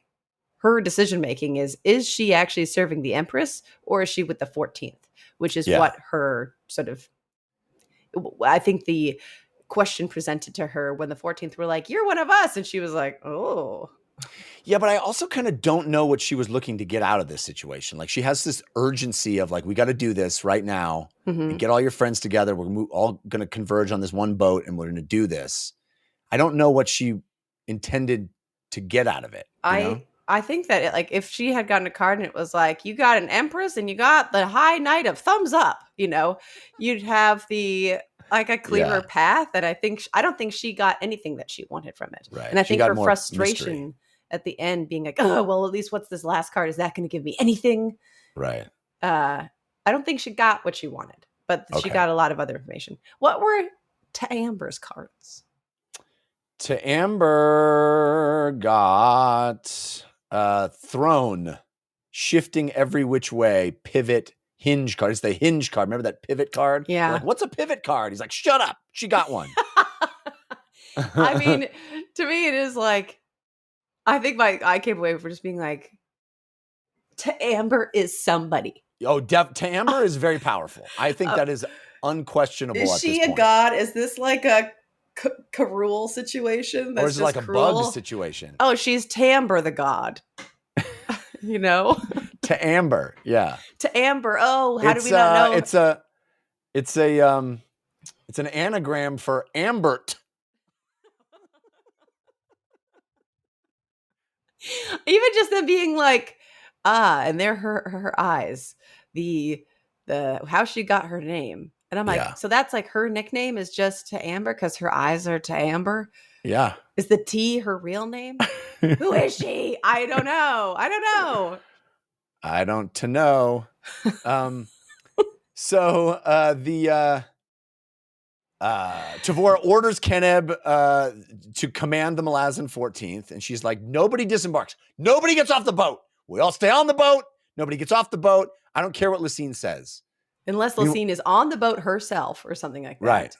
her decision making is she actually serving the Empress or is she with the 14th? Which is what her sort of, I think the question presented to her when the 14th were like, you're one of us. And she was like, oh. Yeah, but I also kind of don't know what she was looking to get out of this situation. Like she has this urgency of like, we got to do this right now and get all your friends together. We're all going to converge on this one boat and we're going to do this. I don't know what she intended to get out of it. I think that like if she had gotten a card and it was like, you got an Empress and you got the High Knight of thumbs up, you'd have the like a clearer path. And I don't think she got anything that she wanted from it. Right. And I think her frustration at the end being like, oh, well, at least what's this last card? Is that going to give me anything? Right. I don't think she got what she wanted, but she got a lot of other information. What were to Amber's cards? To Amber got throne, shifting every which way, pivot, hinge card. It's the hinge card. Remember that pivot card? Yeah. We're like, what's a pivot card? He's like, shut up. She got one. I mean, to me, it is like, I think I came away from just being like, to Amber is somebody. Oh, to Amber is very powerful. I think that is unquestionable. Is she a god? Is this like a Karul situation? That's or is it like cruel? A bug situation? Oh, she's Tamber the god. To Amber, yeah. To Amber. Oh, how do we not know? It's an anagram for Ambert. Even just them being like, and they're her eyes, the how she got her name. And I'm like, so that's like her nickname is just to Amber because her eyes are to Amber. Yeah. Is the T her real name? Who is she? I don't know. I don't to know. So Tavor orders Keneb to command the Malazan 14th, and she's like, nobody disembarks. Nobody gets off the boat. We all stay on the boat. Nobody gets off the boat. I don't care what Lysine says. Unless Lysine is on the boat herself or something like that. Right.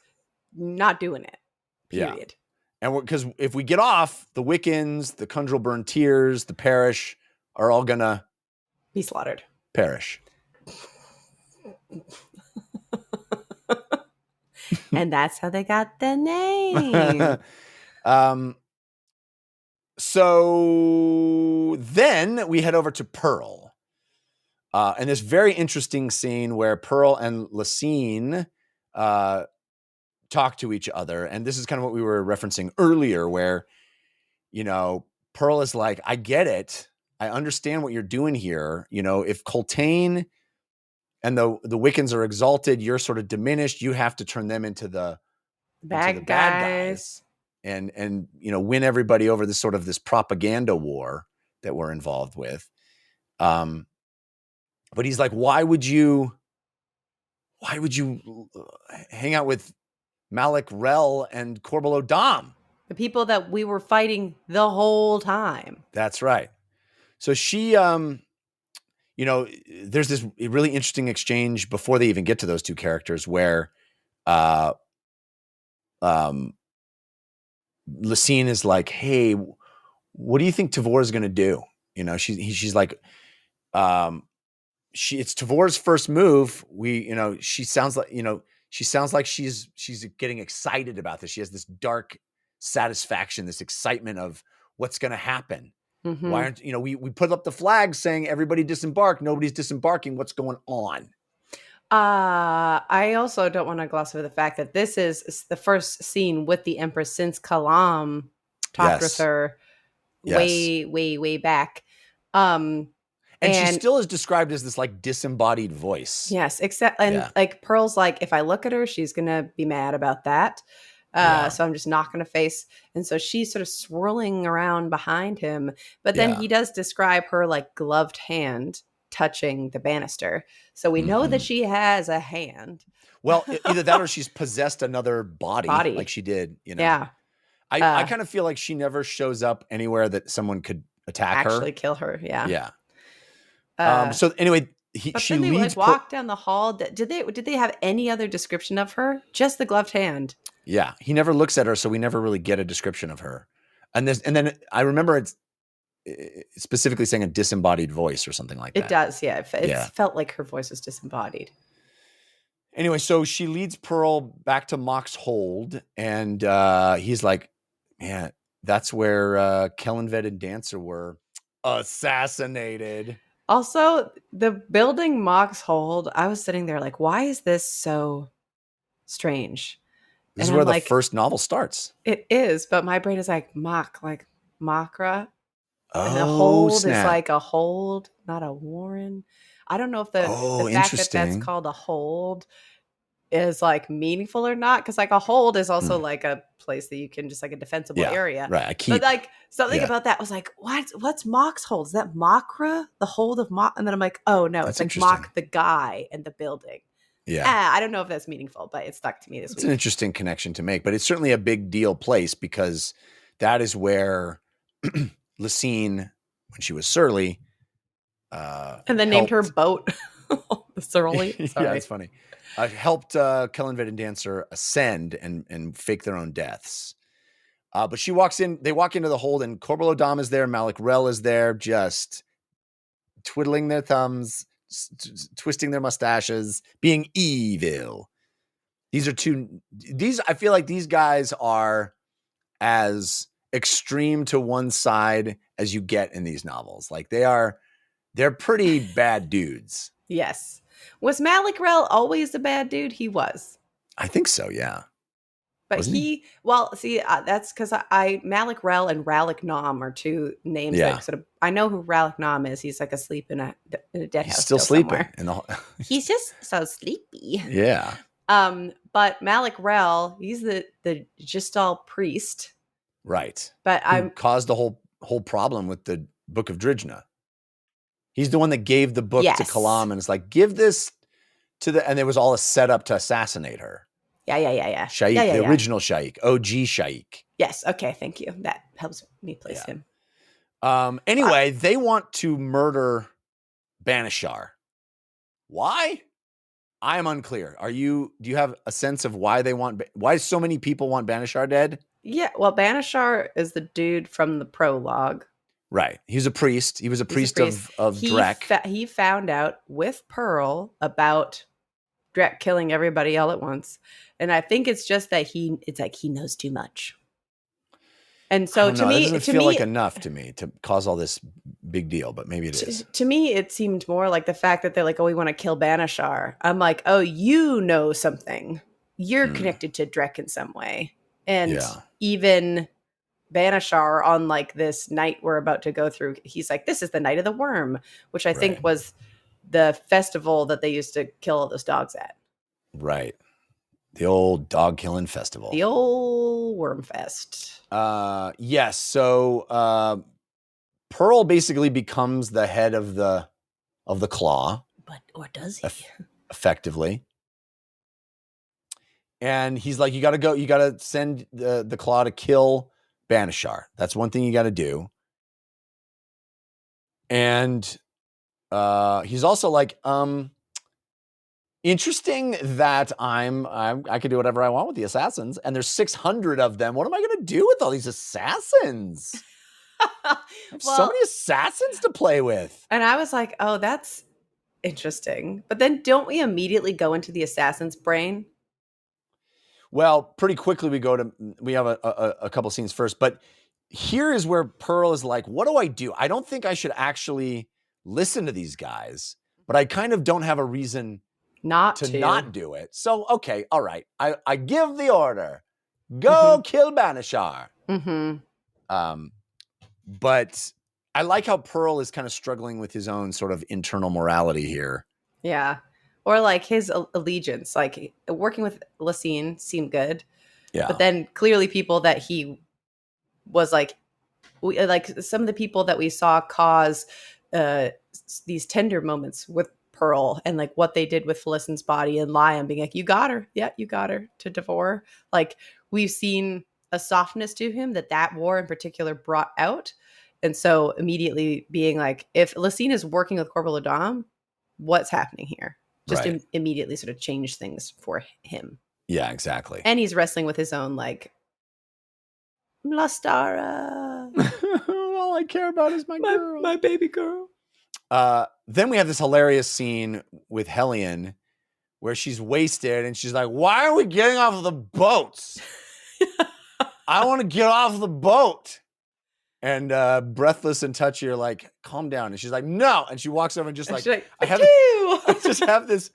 Not doing it. Period. Yeah. And because if we get off, the Wiccans, the Kundral Burn Tears, the Parish are all going to be slaughtered. Perish. And that's how they got the name. So then we head over to Pearl. And this very interesting scene where Pearl and Lysine, Tavor talk to each other. And this is kind of what we were referencing earlier, where, Pearl is like, I get it. I understand what you're doing here. If Coltane and the Wiccans are exalted, you're sort of diminished. You have to turn them into the bad guys and win everybody over this sort of this propaganda war that we're involved with. But he's like, why would you hang out with Malik Rel and Corbel O'Dom? The people that we were fighting the whole time. That's right. So she, there's this really interesting exchange before they even get to those two characters where, Lacine is like, hey, what do you think Tavor is going to do? She's like, it's Tavor's first move. She sounds like she's getting excited about this. She has this dark satisfaction, this excitement of what's going to happen. Mm-hmm. Why aren't we put up the flag saying everybody disembark? Nobody's disembarking. What's going on? I also don't want to gloss over the fact that this is the first scene with the Empress since Kalam talked with her way back. And she still is described as this like disembodied voice. Yes, like Pearl's like, if I look at her, she's gonna be mad about that. So I'm just not gonna face. And so she's sort of swirling around behind him. But then he does describe her like gloved hand touching the banister. So we know that she has a hand. Well, either that or she's possessed another body. Like she did, Yeah. I kind of feel like she never shows up anywhere that someone could attack her. Actually kill her. Yeah. Yeah. So anyway, she leads. Walk down the hall. Did they have any other description of her? Just the gloved hand. Yeah, he never looks at her, so we never really get a description of her. And then I remember it's specifically saying a disembodied voice or something like that. It does, yeah. It felt like her voice was disembodied. Anyway, so she leads Pearl back to Mock's hold, and he's like, "Man, that's where Kellenved and Dancer were assassinated." Also, the building Mock's hold, I was sitting there like, why is this so strange? This is where the first novel starts. It is, but my brain is like Mock, like Makra. Oh, and the hold snap. is like a hold, not a warren. I don't know if the fact that that's called a hold is like meaningful or not, because like a hold is also like a place that you can just like a defensible area, right? But like something about that was like, what's Mock's hold? Is that Makra, the hold of Mock? And then I'm like, oh no, it's like Mock the guy and the building. I don't know if that's meaningful, but it stuck to me this week. It's an interesting connection to make, but it's certainly a big deal place because that is where Lacine, when she was Surly, and then named her boat Surly. Sorry. Yeah, it's funny. Helped Kellenved and Dancer ascend and fake their own deaths. But she walks in. They walk into the hold, and Corbel O'Dom is there. Malik Rel is there, just twiddling their thumbs, twisting their mustaches, being evil. I feel like these guys are as extreme to one side as you get in these novels. Like they're pretty bad dudes. Yes. Was Malik Rel always a bad dude? He was. I think so, yeah. But that's because Malik Rel and Ralik Nom are two names that sort of, I know who Ralik Nom is. He's like asleep in a dead house. He's still sleeping. He's just so sleepy. Yeah. But Malik Rel, he's the Gistal priest. Right. But who caused the whole problem with the Book of Drijna. He's the one that gave the book to Kalam and it's like, give this to and there was all a setup to assassinate her. Yeah. Shaikh, the original Shaikh, OG Shaikh. Yes. Okay. Thank you. That helps me place him. Anyway, they want to murder Banishar. Why? I am unclear. Do you have a sense of why so many people want Banishar dead? Yeah. Well, Banishar is the dude from the prologue. Right. He's a priest. He was a priest of Drek. He found out with Pearl about Drek killing everybody all at once. And I think it's just that it's like he knows too much. And so to me, it doesn't feel like enough to me to cause all this big deal, but maybe it is. To me, it seemed more like the fact that they're like, oh, we want to kill Banishar. I'm like, oh, you know something. you're connected to Drek in some way. And Yeah. even Banishar on like this night we're about to go through, he's like, this is the night of the worm, which I think was the festival that they used to kill all those dogs at. Right. The old dog killing festival. The old worm fest. Yes. So Pearl basically becomes the head of the claw. Or does he? Effectively. And he's like, you got to go. You got to send the claw to kill Banishar. That's one thing you got to do. And he's also like, interesting that I could do whatever I want with the assassins, and there's 600 of them. What am I going to do with all these assassins? So many assassins to play with. And I was like, oh, that's interesting. But then don't we immediately go into the assassin's brain? Well, pretty quickly we have a couple scenes first, but here is where Pearl is like, what do I do? I don't think I should actually listen to these guys, but I kind of don't have a reason not do it. So, okay, all right. I give the order. Go kill Banishar. But I like how Pearl is kind of struggling with his own sort of internal morality here. Yeah. Or like his allegiance. Like working with Lacine seemed good. Yeah. But then clearly people that he was like some of the people that we saw cause these tender moments with Pearl and like what they did with Felicity's body and Lion being like, you got her. Yeah, you got her, to Devore. Like we've seen a softness to him that war in particular brought out. And so immediately being like, if Lacine is working with Corporal Adam, what's happening here? Just immediately sort of change things for him. Yeah, exactly. And he's wrestling with his own like, Lastara. All I care about is my girl. My baby girl. Then we have this hilarious scene with Helen where she's wasted and she's like, why are we getting off of the boats? I want to get off the boat. And Breathless and Touchy are like, calm down. And she's like, no. And she walks over and just like, I just have this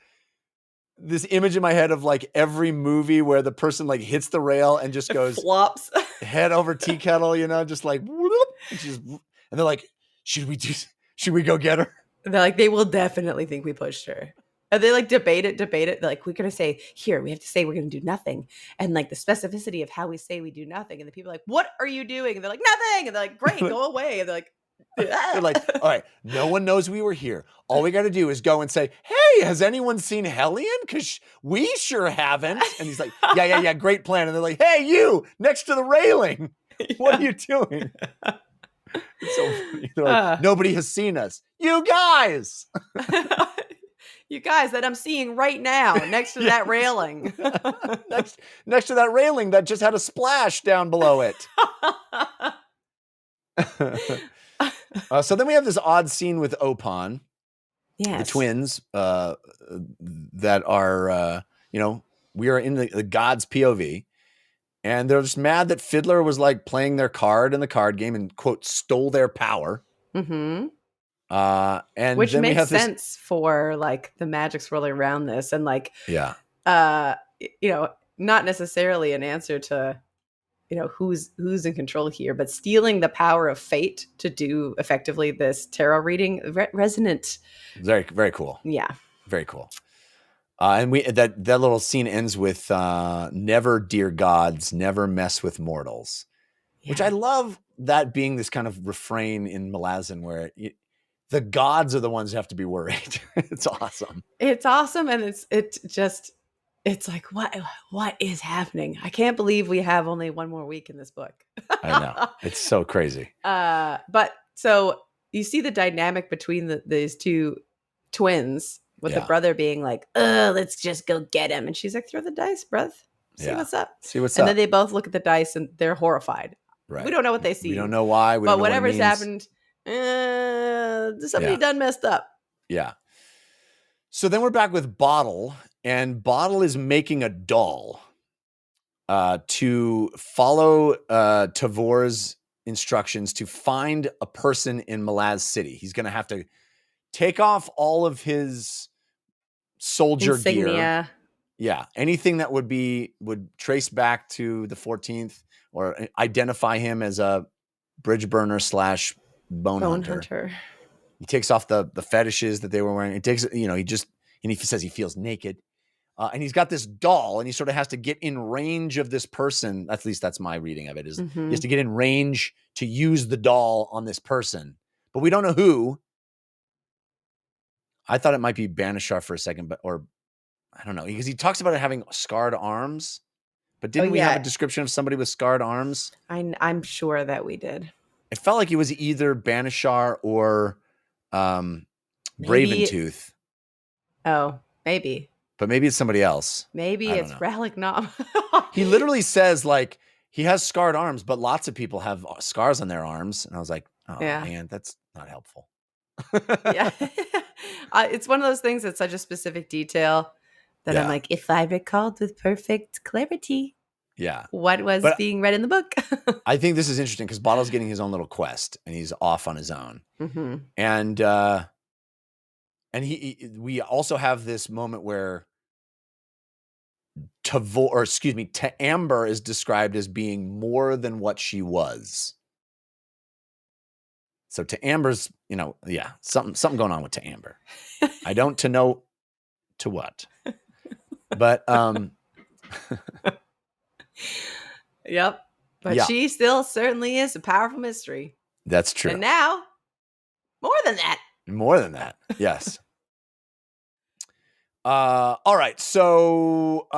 image in my head of like every movie where the person like hits the rail and just goes flops head over tea kettle, just like, whoop, and they're like, should we go get her? And they're like, they will definitely think we pushed her. And they like debate it. They're like, we're going to say here, we have to say we're going to do nothing. And like the specificity of how we say we do nothing. And the people are like, what are you doing? And they're like, nothing. And they're like, great, go away. And they're like, they're like, all right, no one knows we were here. All we got to do is go and say, hey, has anyone seen Helen? Because we sure haven't. And he's like, yeah, great plan. And they're like, hey, you next to the railing. What are you doing? It's so funny. They're like, nobody has seen us. You guys. You guys that I'm seeing right now next to that railing. next to that railing that just had a splash down below it. So then we have this odd scene with Opon. Yes. The twins that are, we are in the god's POV. And they're just mad that Fiddler was like playing their card in the card game and, quote, stole their power. Mm-hmm. And which then makes sense for like the magic swirling around this and like, not necessarily an answer to, who's in control here, but stealing the power of fate to do effectively this tarot reading resonant. Very, very cool. Yeah. Very cool. And that little scene ends with never, dear gods, never mess with mortals, which I love that being this kind of refrain in Malazan where the gods are the ones who have to be worried. It's awesome. It's awesome. And it's like, what is happening? I can't believe we have only one more week in this book. I know. It's so crazy. But so you see the dynamic between these two twins with the brother being like, let's just go get him. And she's like, throw the dice, bruh. See what's up. And then they both look at the dice and they're horrified. Right. We don't know what they see. We don't know why. But whatever's happened, somebody done messed up. Yeah. So then we're back with Bottle, and Bottle is making a doll to follow Tavor's instructions to find a person in Malaz City. He's going to have to take off all of his soldier insignia. gear. Yeah, anything that would trace back to the 14th or identify him as a bridge burner / bone hunter. He takes off the fetishes that they were wearing. It takes, he says he feels naked. And he's got this doll, and he sort of has to get in range of this person. At least that's my reading of it, is he has to get in range to use the doll on this person. But we don't know who. I thought it might be Banishar for a second, or I don't know, because he talks about it having scarred arms. But didn't we have a description of somebody with scarred arms? I'm sure that we did. It felt like it was either Banishar or Braventooth. Oh, maybe. But maybe it's somebody else. Maybe it's Ralik-Nom. He literally says, like, he has scarred arms, but lots of people have scars on their arms. And I was like, oh, man, that's not helpful. Yeah. It's one of those things that's such a specific detail that I'm like, if I recalled with perfect clarity what was being read in the book. I think this is interesting because Bottle's getting his own little quest, and he's off on his own. And we also have this moment where Amber is described as being more than what she was. So to Amber's, something going on with to Amber. I don't to know to what. But yep. But she still certainly is a powerful mystery. That's true. And now, more than that. More than that. Yes. All right. So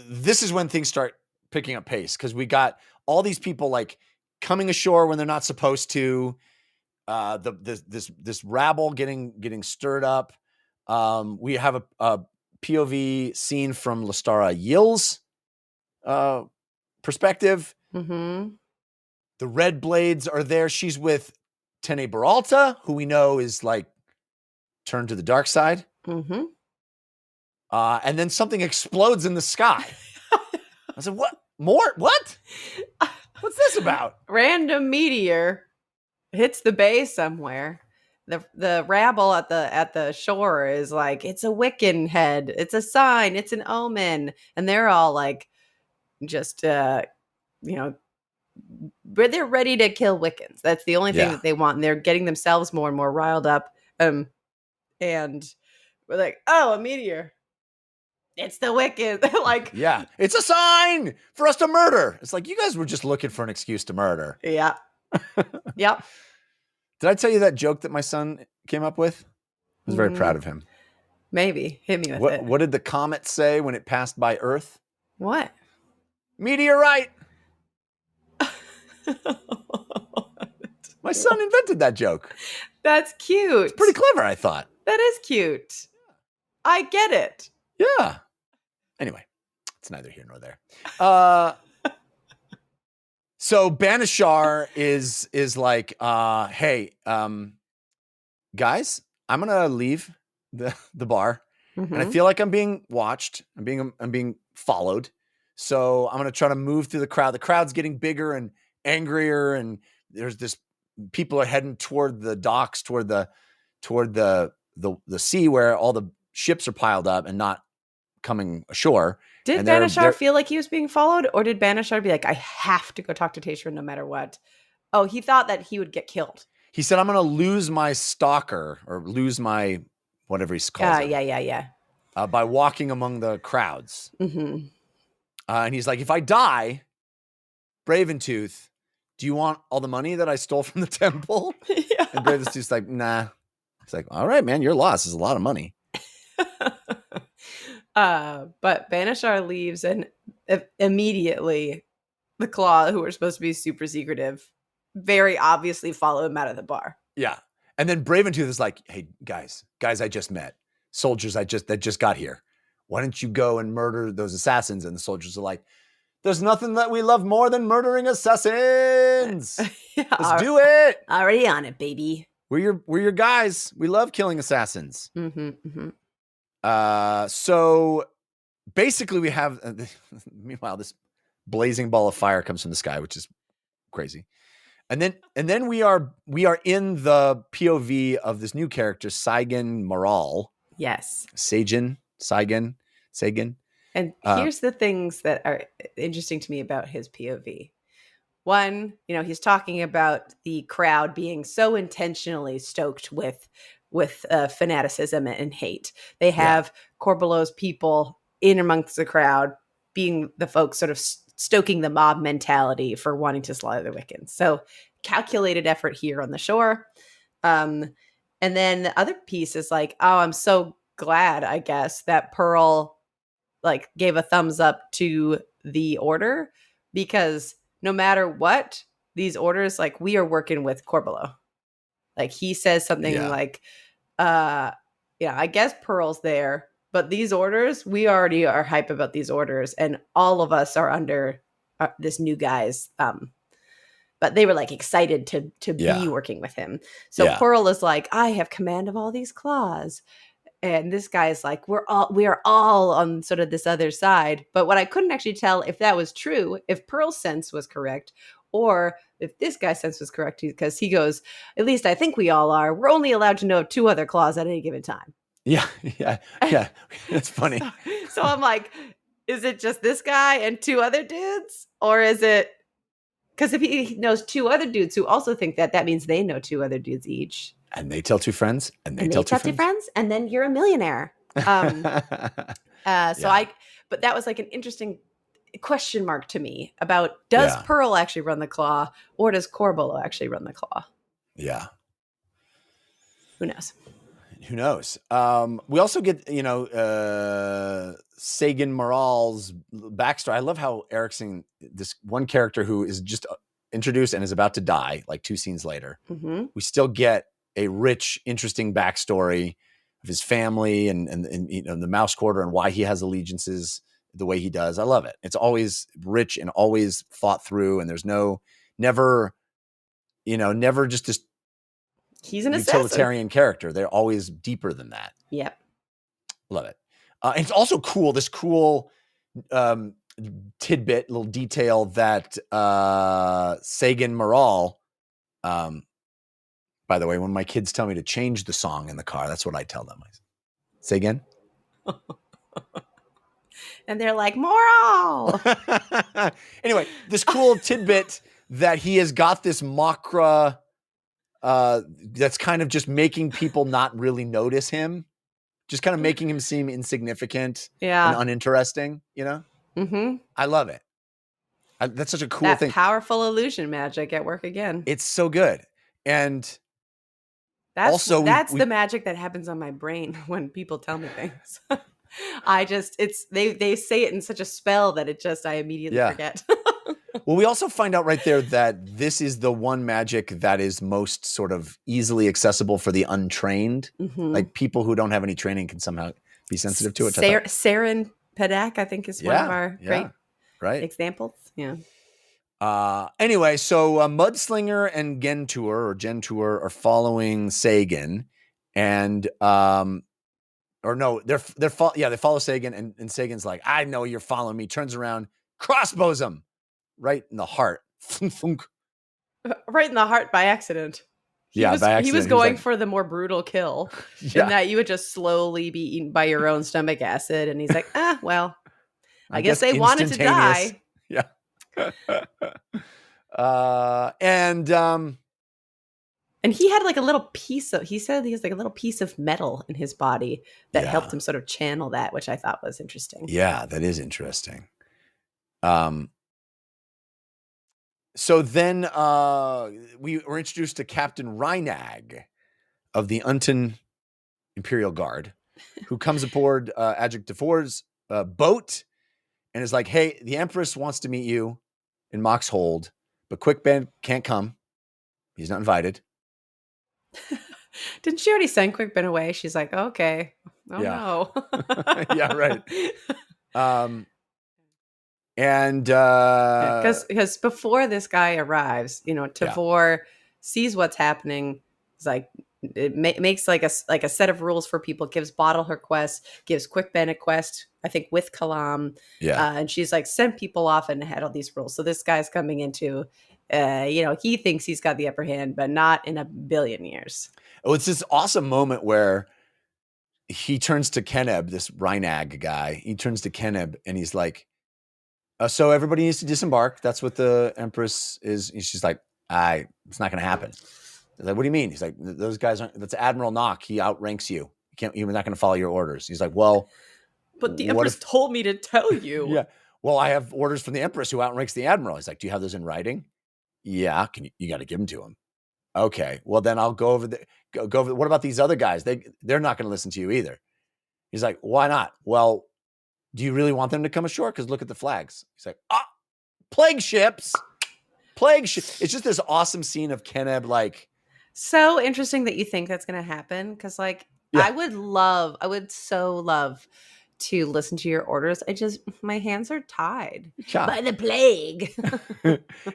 this is when things start picking up pace, because we got all these people like coming ashore when they're not supposed to. This rabble getting stirred up. We have a POV scene from Lestara Yill's perspective. The Red Blades are there. She's with Tene Baralta, who we know is like turned to the dark side. And then something explodes in the sky. I said, what? More? What? What's this about? Random meteor hits the bay somewhere. The rabble at the shore is like, it's a Wiccan head. It's a sign. It's an omen. And they're all like, just, they're ready to kill Wiccans. That's the only thing that they want. And they're getting themselves more and more riled up. And we're like, oh, a meteor. It's the Wiccan. Like, yeah, it's a sign for us to murder. It's like, you guys were just looking for an excuse to murder. Yeah. Yep. Did I tell you that joke that my son came up with? I was very proud of him. Maybe. Hit me with it. What did the comet say when it passed by Earth? What? Meteorite. My son invented that joke. That's cute. It's pretty clever, I thought. That is cute. I get it. Yeah. Anyway, it's neither here nor there. So Banishar is like, hey, guys, I'm gonna leave the bar, and I feel like I'm being watched. I'm being followed. So I'm gonna try to move through the crowd. The crowd's getting bigger and angrier, and there's this people are heading toward the docks, toward the sea where all the ships are piled up and not coming ashore. Did Banishar feel like he was being followed, or did Banishar be like, I have to go talk to Tayshia no matter what? Oh, he thought that he would get killed. He said, I'm going to lose my stalker, or lose my whatever he calls it. Yeah. By walking among the crowds. And he's like, if I die, Braventooth, do you want all the money that I stole from the temple? Yeah. And Braventooth's like, nah. He's like, all right, man, your loss is a lot of money. But Banishar leaves, and immediately the Claw, who are supposed to be super secretive, very obviously follow him out of the bar. Yeah. And then Braventooth is like, hey, guys I just met. Soldiers that just got here. Why don't you go and murder those assassins? And the soldiers are like, there's nothing that we love more than murdering assassins. Let's do it. Already on it, baby. We're your guys. We love killing assassins. So basically we have, meanwhile, this blazing ball of fire comes from the sky, which is crazy. And then we are in the POV of this new character, Saigen Maral. Yes. Sajin. Sagan. And Uh, here's the things that are interesting to me about his POV. One, he's talking about the crowd being so intentionally stoked with fanaticism and hate. They have Corbelo's people in amongst the crowd being the folks sort of stoking the mob mentality for wanting to slaughter the Wiccans. So calculated effort here on the shore. And then the other piece is like, oh, I'm so glad, I guess, that Pearl gave a thumbs up to the order, because no matter what, these orders, we are working with Corbelo. He says something I guess Pearl's there, but these orders, we already are hype about these orders, and all of us are under this new guy's but they were excited to be working with him. So Pearl is like, I have command of all these claws. And this guy is like, we are all on sort of this other side. But what I couldn't actually tell if that was true, if Pearl's sense was correct, or if this guy's sense was correct, because he goes, at least I think we all are. We're only allowed to know 2 other claws at any given time. Yeah. That's funny. So I'm like, is it just this guy and 2 other dudes? Or is it, because if he knows 2 other dudes who also think that, that means they know 2 other dudes each. And they tell 2 friends, and they tell 2 friends, and then you're a millionaire. But that was an interesting question mark to me about, does Pearl actually run the claw, or does Corbelo actually run the claw? Yeah. Who knows? We also get, Sagan Moral's backstory. I love how Erikson, this one character who is just introduced and is about to die, 2 scenes later, we still get a rich, interesting backstory of his family and the Mouse Quarter and why he has allegiances the way he does. I love it. It's always rich and always thought through, and there's never just this. He's an utilitarian character. They're always deeper than that. Yep. Love it. And it's also cool, this cool tidbit, little detail that Sagan Moral, by the way, when my kids tell me to change the song in the car, that's what I tell them. Say again? And they're like, Moral! Anyway, this cool tidbit that he has got this Makra that's kind of just making people not really notice him. Just kind of making him seem insignificant and uninteresting, Mm-hmm. I love it. That's such a cool thing. Powerful illusion magic at work again. It's so good. And that's the magic that happens on my brain when people tell me things. They say it in such a spell that I immediately forget. Well, we also find out right there that this is the one magic that is most sort of easily accessible for the untrained. Mm-hmm. People who don't have any training can somehow be sensitive to it. Saren Padak, I think, is one of our great examples. Yeah. Anyway, so Mudslinger and Gentour are following Sagan, and they follow Sagan, and Sagan's like, I know you're following me. Turns around, crossbows him right in the heart. Right in the heart by accident. By accident. He was going for the more brutal kill, in that you would just slowly be eaten by your own stomach acid. And he's like, well, I guess they wanted to die. Yeah. And he had a little piece of, he said he has a little piece of metal in his body that helped him sort of channel that, which I thought was interesting. Yeah, that is interesting. So then we were introduced to Captain Reinag of the Unton Imperial Guard, who comes aboard Adjunct DeFore's boat and is like, hey, the Empress wants to meet you in Mox Hold, but Quickband can't come. He's not invited. Didn't she already send Quickband away? She's like, okay. Oh, no. Yeah, right. And because before this guy arrives, Tavor sees what's happening. It's like it makes a set of rules for people. Gives Bottle her quest. Gives Quickband a quest. I think with Kalam. Yeah. And she's like, send people off and had all these rules. So this guy's coming into, he thinks he's got the upper hand, but not in a billion years. Oh, it's this awesome moment where he turns to Keneb, this Rheinag guy. He turns to Keneb and he's like, so everybody needs to disembark. That's what the Empress is. And she's like, it's not going to happen. He's like, what do you mean? He's like, those guys aren't, that's Admiral Nock. He outranks you. You're not going to follow your orders. He's like, well, but the Empress told me to tell you. Yeah. Well, I have orders from the Empress who outranks the Admiral. He's like, do you have those in writing? Yeah. You got to give them to him. Okay. Well, then I'll go over what about these other guys? They're not going to listen to you either. He's like, why not? Well, do you really want them to come ashore? Because look at the flags. He's like, plague ships. It's just this awesome scene of Keneb, like. So interesting that you think that's going to happen. Because like, yeah. I would so love to listen to your orders. My hands are tied by the plague.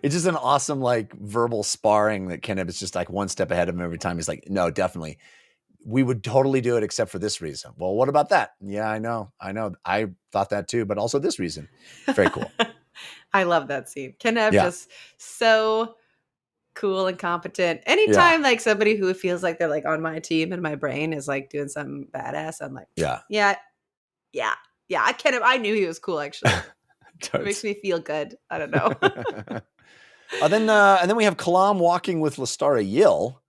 It's just an awesome, like, verbal sparring that Keneb is just like one step ahead of him every time. He's like, no, definitely. We would totally do it except for this reason. Well, what about that? Yeah, I know. I thought that too, but also this reason. Very cool. I love that scene. Keneb just so cool and competent. Anytime like somebody who feels like they're like on my team and my brain is like doing something badass, I'm like, yeah. I knew he was cool actually. It makes me feel good. I don't know. And then we have Kalam walking with Lestara Yill.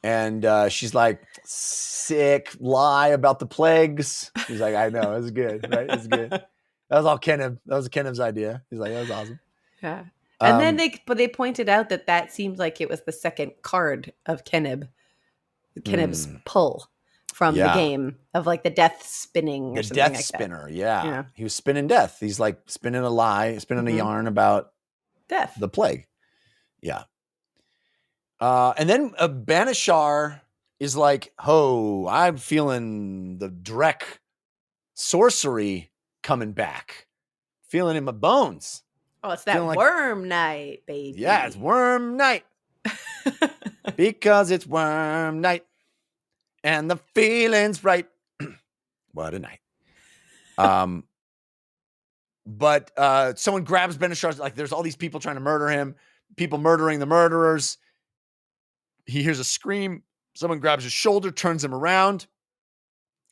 And she's like, sick lie about the plagues. She's like, I know, it's good, right? It's good. That was all Keneb. That was Keneb's idea. He's like, that was awesome. Yeah. And then they pointed out that seemed like it was the second card of Keneb's pull from the game of like the death spinning or something like that. The death spinner, yeah. He was spinning death. He's like spinning a lie, spinning a yarn about death, the plague. Yeah. And then Banishar is like, I'm feeling the Drek sorcery coming back. Feeling in my bones. Oh, it's that worm night, baby. Yeah, it's worm night. Because it's worm night. And the feeling's right. What a night. But someone grabs Banishar. Like, there's all these people trying to murder him. People murdering the murderers. He hears a scream. Someone grabs his shoulder, turns him around.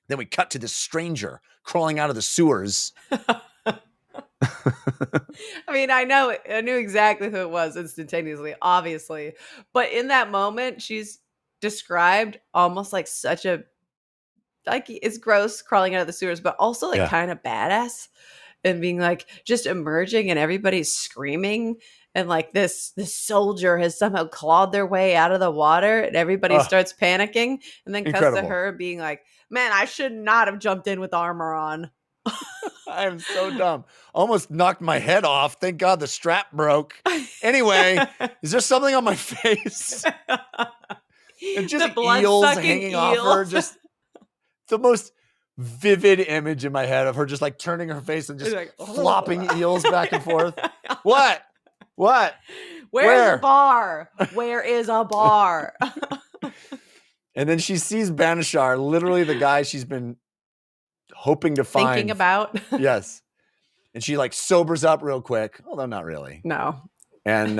Then we cut to this stranger crawling out of the sewers. I mean, I knew exactly who it was instantaneously, obviously. But in that moment, she's described almost like it's gross crawling out of the sewers, but also like kind of badass and being like just emerging and everybody's screaming. And like this soldier has somehow clawed their way out of the water and everybody starts panicking and then cuts to her being like, man, I should not have jumped in with armor on. I'm so dumb. Almost knocked my head off. Thank God the strap broke. Anyway, is there something on my face? And just eels hanging off her. Just the most vivid image in my head of her just like turning her face and just like, flopping eels back and forth. What? Where's a bar? Where is a bar? And then she sees Banishar, literally the guy she's been hoping to find. Thinking about. Yes. And she like sobers up real quick. Although not really. No. And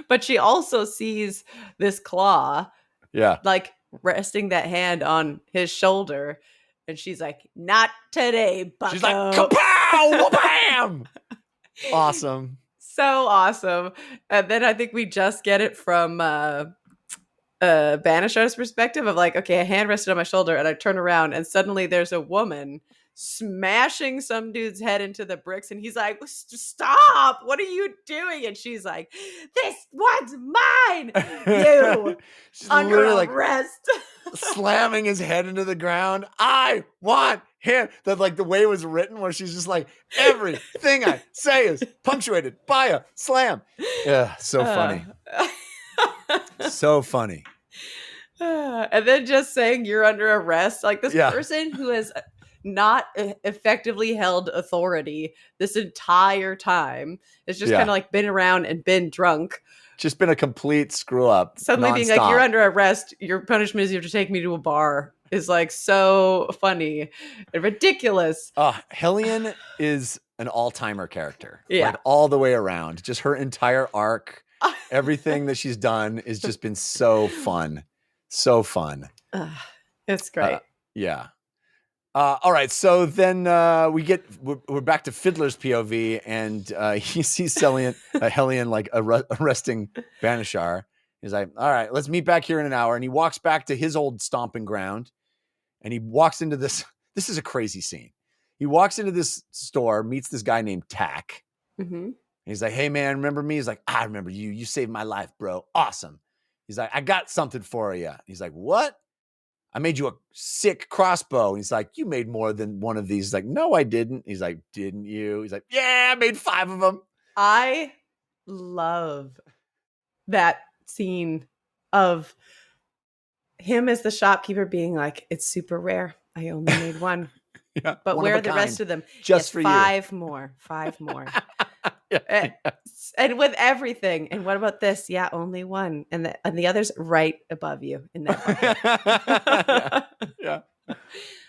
but she also sees this claw. Yeah. Like resting that hand on his shoulder. And she's like, not today, bucko. She's like, kapow! Bam! Awesome. So awesome. And then I think we just get it from Banishar's perspective of like, okay, a hand rested on my shoulder and I turn around and suddenly there's a woman smashing some dude's head into the bricks and he's like, stop, what are you doing? And she's like, this one's mine. You she's under arrest. Like slamming his head into the ground. I want him. That like the way it was written where she's just like, everything I say is punctuated by a slam. Yeah, so funny. So funny. And then just saying you're under arrest. Like this person who has not effectively held authority this entire time has just kind of like been around and been drunk. Just been a complete screw up. Suddenly being like, you're under arrest. Your punishment is you have to take me to a bar is like so funny and ridiculous. Helen is an all-timer character. Yeah. Like all the way around. Just her entire arc, everything that she's done has just been so fun. So fun. It's great. Yeah. All right. So then we're back to Fiddler's POV, and he sees Helen like arresting Banishar. He's like, all right, let's meet back here in an hour. And he walks back to his old stomping ground, and he walks into this. This is a crazy scene. He walks into this store, meets this guy named Tack. Mm-hmm. And he's like, hey, man, remember me? He's like, I remember you. You saved my life, bro. Awesome. He's like, I got something for you. He's like, what? I made you a sick crossbow. And he's like, you made more than one of these. He's like, no, I didn't. He's like, didn't you? He's like, yeah, I made 5 of them. I love that scene of him as the shopkeeper being like, it's super rare. I only made one. Yeah, but where are the rest of them? Just for 5 more. 5 more. And with everything. And what about this? Yeah, only one. And the other's right above you in that bucket. Yeah.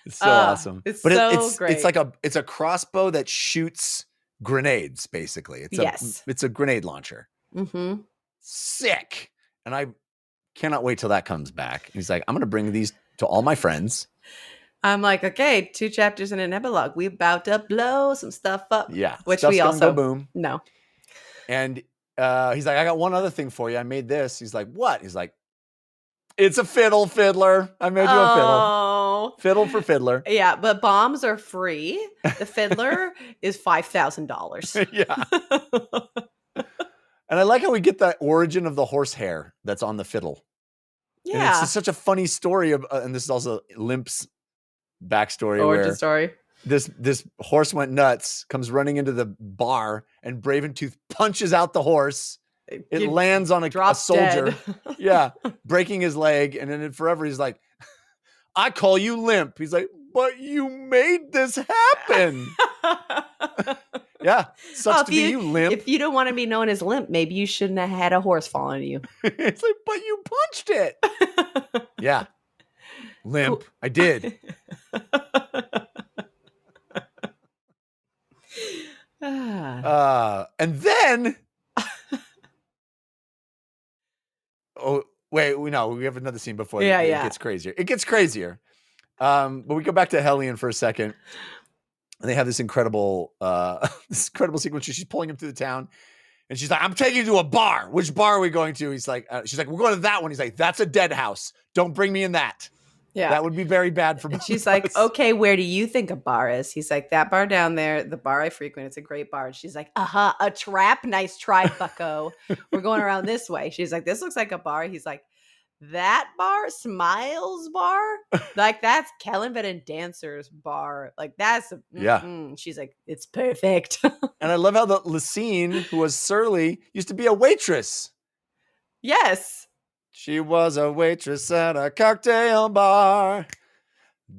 It's so awesome. It's but so great. It's a crossbow that shoots grenades, basically. It's a grenade launcher. Mm-hmm. Sick. And I cannot wait till that comes back. He's like, I'm going to bring these to all my friends. I'm like, okay, 2 chapters and an epilogue. We about to blow some stuff up. Yeah. Which Stuff's we gonna also go boom. No. And he's like, I got one other thing for you. I made this. He's like, what? He's like, it's a fiddle, Fiddler. I made you a fiddle. Fiddle for Fiddler. Yeah, but bombs are free. The fiddler is $5,000. Yeah. And I like how we get the origin of the horsehair that's on the fiddle. Yeah. And it's just such a funny story. And this is also Limp's backstory. Origin story. This horse went nuts, comes running into the bar, and Braventooth punches out the horse. It lands on a soldier. Yeah, breaking his leg. And then forever he's like, I call you Limp. He's like, but you made this happen. Yeah, sucks to be you, Limp. If you don't want to be known as Limp, maybe you shouldn't have had a horse fall on you. It's like, but you punched it. Yeah, Limp. Cool. I did. And then we have another scene before it gets crazier. It gets crazier. But we go back to Helen for a second, and they have this incredible sequence. She's pulling him through the town, and she's like, I'm taking you to a bar. Which bar are we going to? He's like, she's like, we're going to that one. He's like, that's a dead house. Don't bring me in that. Yeah. That would be very bad for both. And she's like, okay, where do you think a bar is? He's like, that bar down there, the bar I frequent, it's a great bar. And she's like, a trap? Nice try, bucko. We're going around this way. She's like, this looks like a bar. He's like, that bar? Smiles bar? Like, that's Kellenbed and Dancer's bar. Like, that's, She's like, it's perfect. And I love how the Lacine, who was surly, used to be a waitress. Yes. She was a waitress at a cocktail bar.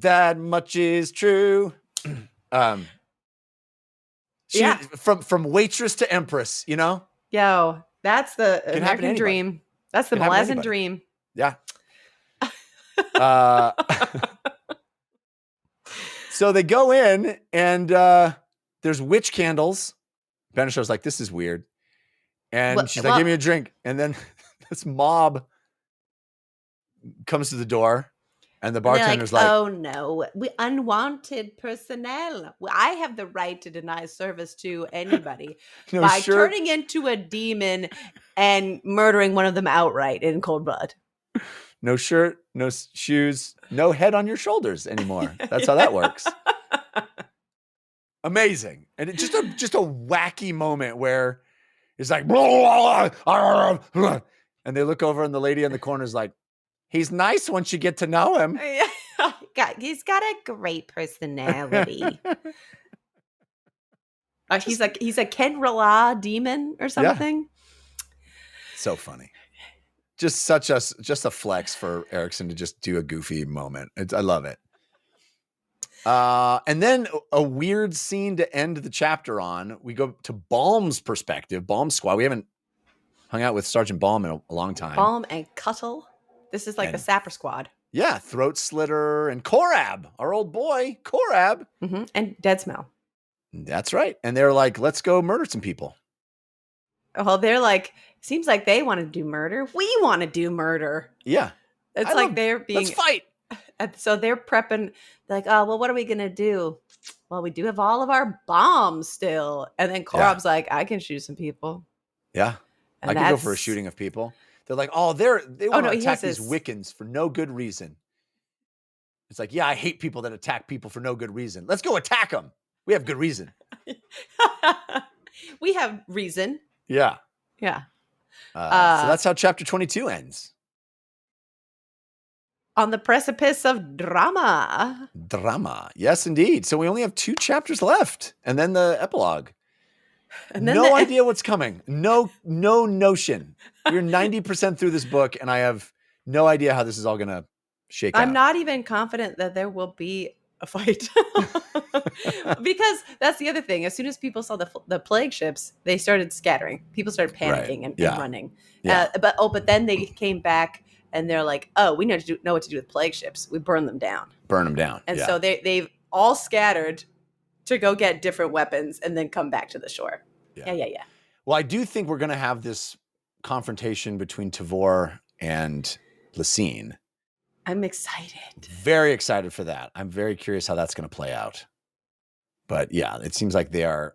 That much is true. From waitress to Empress, you know? Yo, that's the American dream. That's the Malazan dream. Yeah. So they go in, and there's witch candles. Banishar's like, this is weird. And she's like, give me a drink. And then this mob comes to the door, and the bartender's like, oh no, we unwanted personnel. I have the right to deny service to anybody by turning into a demon and murdering one of them outright in cold blood. No shirt, no shoes, no head on your shoulders anymore. That's how that works. Amazing. And it's just a wacky moment where it's like, and they look over, and the lady in the corner is like, he's nice once you get to know him. He's got a great personality. He's a Ken Rala demon or something. Yeah. So funny. Just a flex for Erikson to just do a goofy moment. I love it. And then a weird scene to end the chapter on. We go to Balm's perspective. Balm's squad. We haven't hung out with Sergeant Balm in a long time. Balm and Cuttle. This is like the Sapper Squad. Yeah, Throat Slitter and Korab, our old boy, Korab. Mm-hmm. And Dead Smell. That's right. And they're like, let's go murder some people. Well, they're like, seems like they want to do murder. We want to do murder. Yeah. It's like they're being... Let's fight. And so they're prepping, like, oh, well, what are we going to do? Well, we do have all of our bombs still. And then Korob's like, I can shoot some people. Yeah. And I could go for a shooting of people. They're like, oh, they want to attack these Wiccans for no good reason. It's like, yeah, I hate people that attack people for no good reason. Let's go attack them. We have good reason. We have reason. Yeah. Yeah. So that's how chapter 22 ends. On the precipice of drama. Drama. Yes, indeed. So we only have 2 chapters left. And then the epilogue. And then no idea what's coming. No notion. We're 90% through this book, and I have no idea how this is all going to shake out. I'm not even confident that there will be a fight. Because that's the other thing. As soon as people saw the plague ships, they started scattering. People started panicking and running. Yeah. But then they came back and they're like, oh, we know what to do with plague ships. We burn them down. And so they've all scattered to go get different weapons and then come back to the shore. Yeah. Well, I do think we're going to have this confrontation between Tavor and Lysine. I'm excited. Very excited for that. I'm very curious how that's going to play out. But yeah, it seems like they're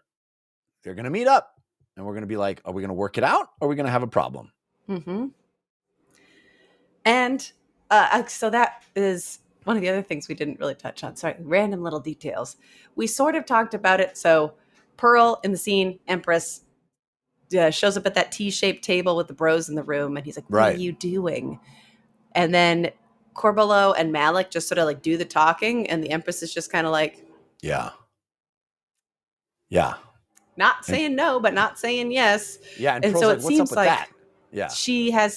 going to meet up and we're going to be like, are we going to work it out or are we going to have a problem? Mm-hmm. And so that is one of the other things we didn't really touch on. Sorry, random little details. We sort of talked about it. So Pearl in the scene, Empress, shows up at that T-shaped table with the bros in the room. And he's like, what are you doing? And then Corbulo and Malik just sort of like do the talking. And the Empress is just kind of like. Yeah. Not saying no, but not saying yes. Yeah. And so like, it what's seems up with like that? Yeah. She has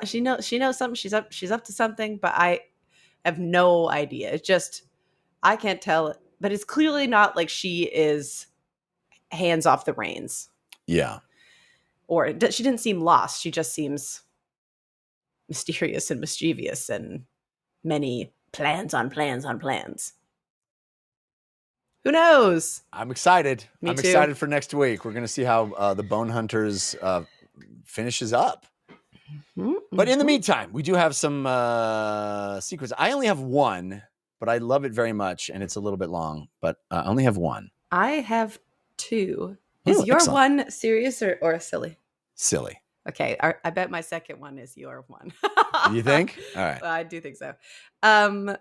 she knows something. She's up to something, but I have no idea. It's just, I can't tell, but it's clearly not like she is hands off the reins. Yeah. Or she didn't seem lost. She just seems mysterious and mischievous and many plans on plans on plans. Who knows? I'm excited. Me too. Excited for next week. We're going to see how the Bonehunters finishes up. Mm-hmm. But in the meantime, we do have some secrets. I only have one, but I love it very much, and it's a little bit long, but I only have one. I have 2. Is your one serious or silly? Silly. Okay, I bet my second one is your one. You think? All right. Well, I do think so. I'm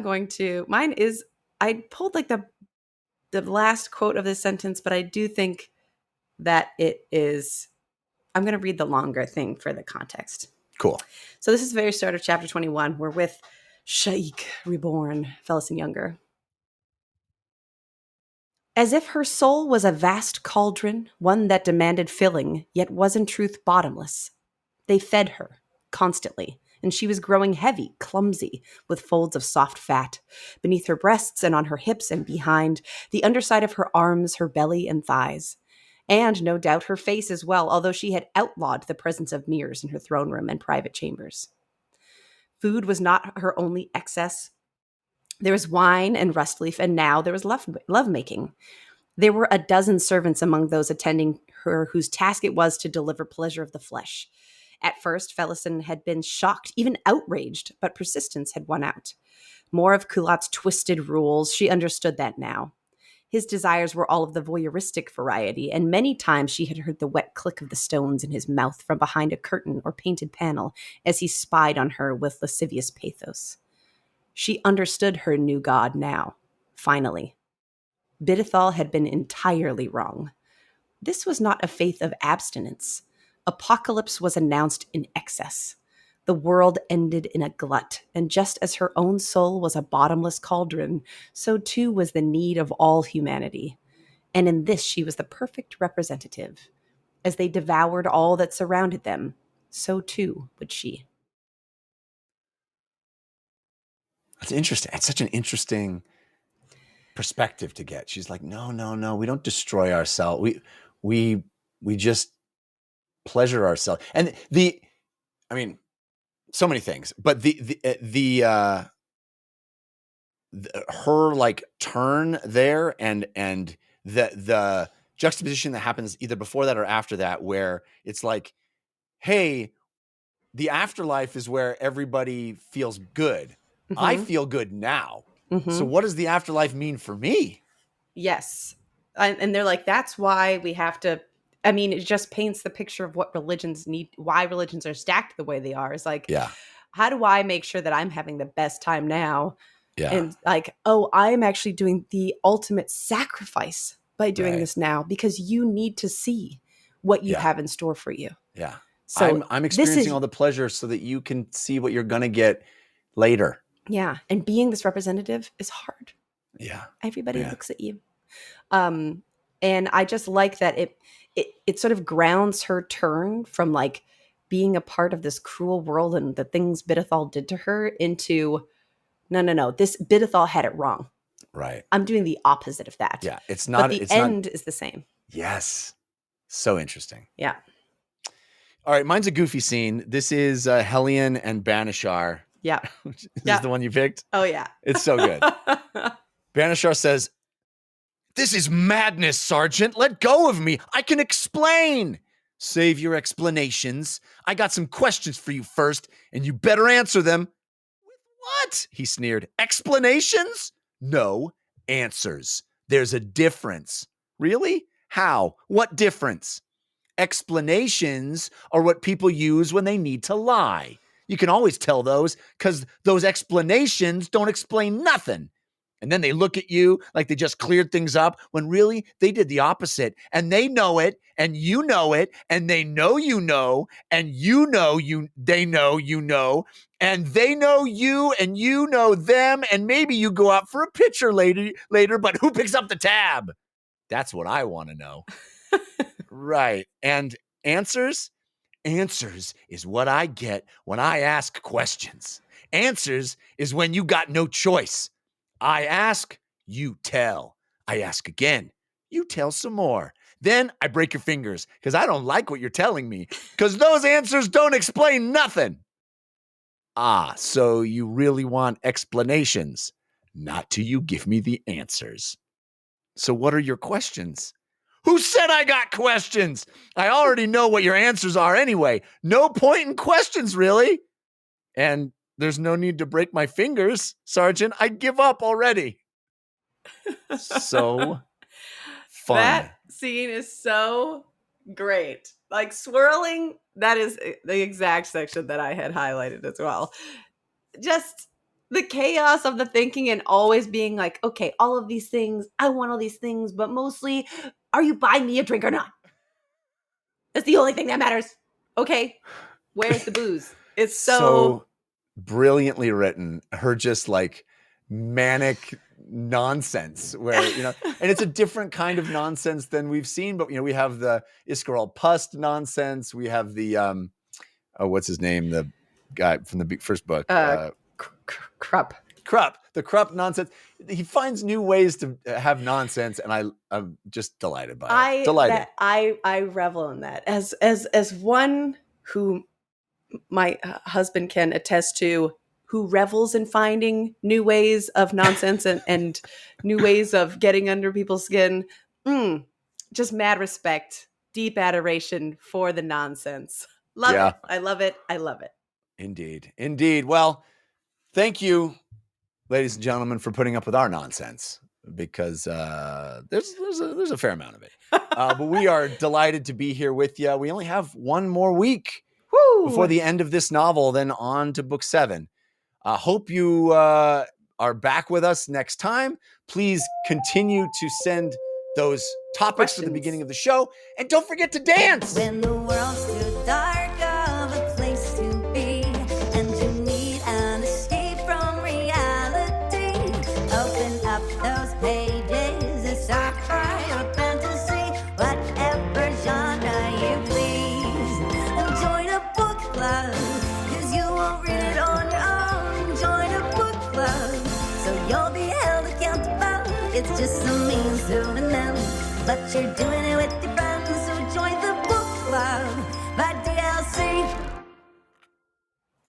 going to. Mine is. I pulled like the last quote of this sentence, but I do think that it is. I'm going to read the longer thing for the context. Cool. So this is the very start of chapter 21. We're with Shaik reborn, Fellison Younger. As if her soul was a vast cauldron, one that demanded filling, yet was in truth bottomless. They fed her, constantly, and she was growing heavy, clumsy, with folds of soft fat, beneath her breasts and on her hips and behind, the underside of her arms, her belly and thighs. And, no doubt, her face as well, although she had outlawed the presence of mirrors in her throne room and private chambers. Food was not her only excess. There was wine and rust leaf, and now there was lovemaking. There were a dozen servants among those attending her whose task it was to deliver pleasure of the flesh. At first, Fellison had been shocked, even outraged, but persistence had won out. More of Kulat's twisted rules, she understood that now. His desires were all of the voyeuristic variety, and many times she had heard the wet click of the stones in his mouth from behind a curtain or painted panel as he spied on her with lascivious pathos. She understood her new god now, finally. Bidithal had been entirely wrong. This was not a faith of abstinence. Apocalypse was announced in excess. The world ended in a glut, and just as her own soul was a bottomless cauldron, so too was the need of all humanity. And in this she was the perfect representative. As they devoured all that surrounded them, so too would she. That's interesting. It's such an interesting perspective to get. She's like, no, we don't destroy ourselves. We just pleasure ourselves. And so many things, but her like turn there and the juxtaposition that happens either before that or after that, where it's like, hey, the afterlife is where everybody feels good. I feel good now. So what does the afterlife mean for me? Yes. And they're like, that's why we have to, I mean, it just paints the picture of what religions need, why religions are stacked the way they are. It's like, Yeah. how do I make sure that I'm having the best time now? Yeah. And like, oh, I'm actually doing the ultimate sacrifice by doing this now because you need to see what you have in store for you. Yeah. So I'm experiencing all the pleasure so that you can see what you're going to get later. Yeah. And being this representative is hard. Yeah. Everybody looks at you. And I just like that it sort of grounds her turn from like being a part of this cruel world and the things Bidethal did to her into, no. This Bidethal had it wrong. Right. I'm doing the opposite of that. Yeah. It's not. But the end is the same. Yes. So interesting. Yeah. All right. Mine's a goofy scene. This is Helen and Banishar. Yeah. Is this the one you picked? Oh, yeah. It's so good. Banishar says, "This is madness, Sergeant. Let go of me. I can explain." "Save your explanations. I got some questions for you first, and you better answer them." "With what?" he sneered. "Explanations? No, answers. There's a difference." "Really? How? What difference?" "Explanations are what people use when they need to lie. You can always tell those because those explanations don't explain nothing. And then they look at you like they just cleared things up when really they did the opposite. And they know it, and you know it, and they know you know, and you know they know you know, and they know you, and you know them, and maybe you go out for a picture later, but who picks up the tab? That's what I want to know." Right. And answers? Answers is what I get when I ask questions. Answers is when you got no choice. I ask, you tell. I ask again, you tell some more. Then I break your fingers because I don't like what you're telling me because those answers don't explain nothing. "Ah, so you really want explanations? Not till you give me the answers." "So what are your questions?" "Who said I got questions? I already know what your answers are anyway. No point in questions, really. And there's no need to break my fingers, Sergeant. I give up already." So fun. That scene is so great. Like swirling, that is the exact section that I had highlighted as well. Just the chaos of the thinking and always being like, okay, all of these things, I want all these things, but mostly, are you buying me a drink or not? That's the only thing that matters. Okay, where's the booze? It's so brilliantly written. Her just like manic nonsense where, and it's a different kind of nonsense than we've seen, but we have the Iskarol Pust nonsense. We have the, what's his name? The guy from the first book. Krupp. The Krupp nonsense. He finds new ways to have nonsense, and I'm just delighted by it. Delighted. I revel in that as one who my husband can attest to, who revels in finding new ways of nonsense and new ways of getting under people's skin. Just mad respect, deep adoration for the nonsense. Love it. I love it. I love it. Indeed. Well, thank you, ladies and gentlemen, for putting up with our nonsense, because there's a fair amount of it. But we are delighted to be here with you. We only have one more week before the end of this novel, then on to book 7. Hope you are back with us next time. Please continue to send those topics for the beginning of the show. And don't forget to dance. When the world's too dark of a place to be, and you need an escape from reality, open up those pages, it's sci-fi or fantasy, whatever genre you please. And join a book club, 'cause you won't read it on your own. Join a book club, so you'll be held accountable. It's just a means to an end, but you're doing it with your friends.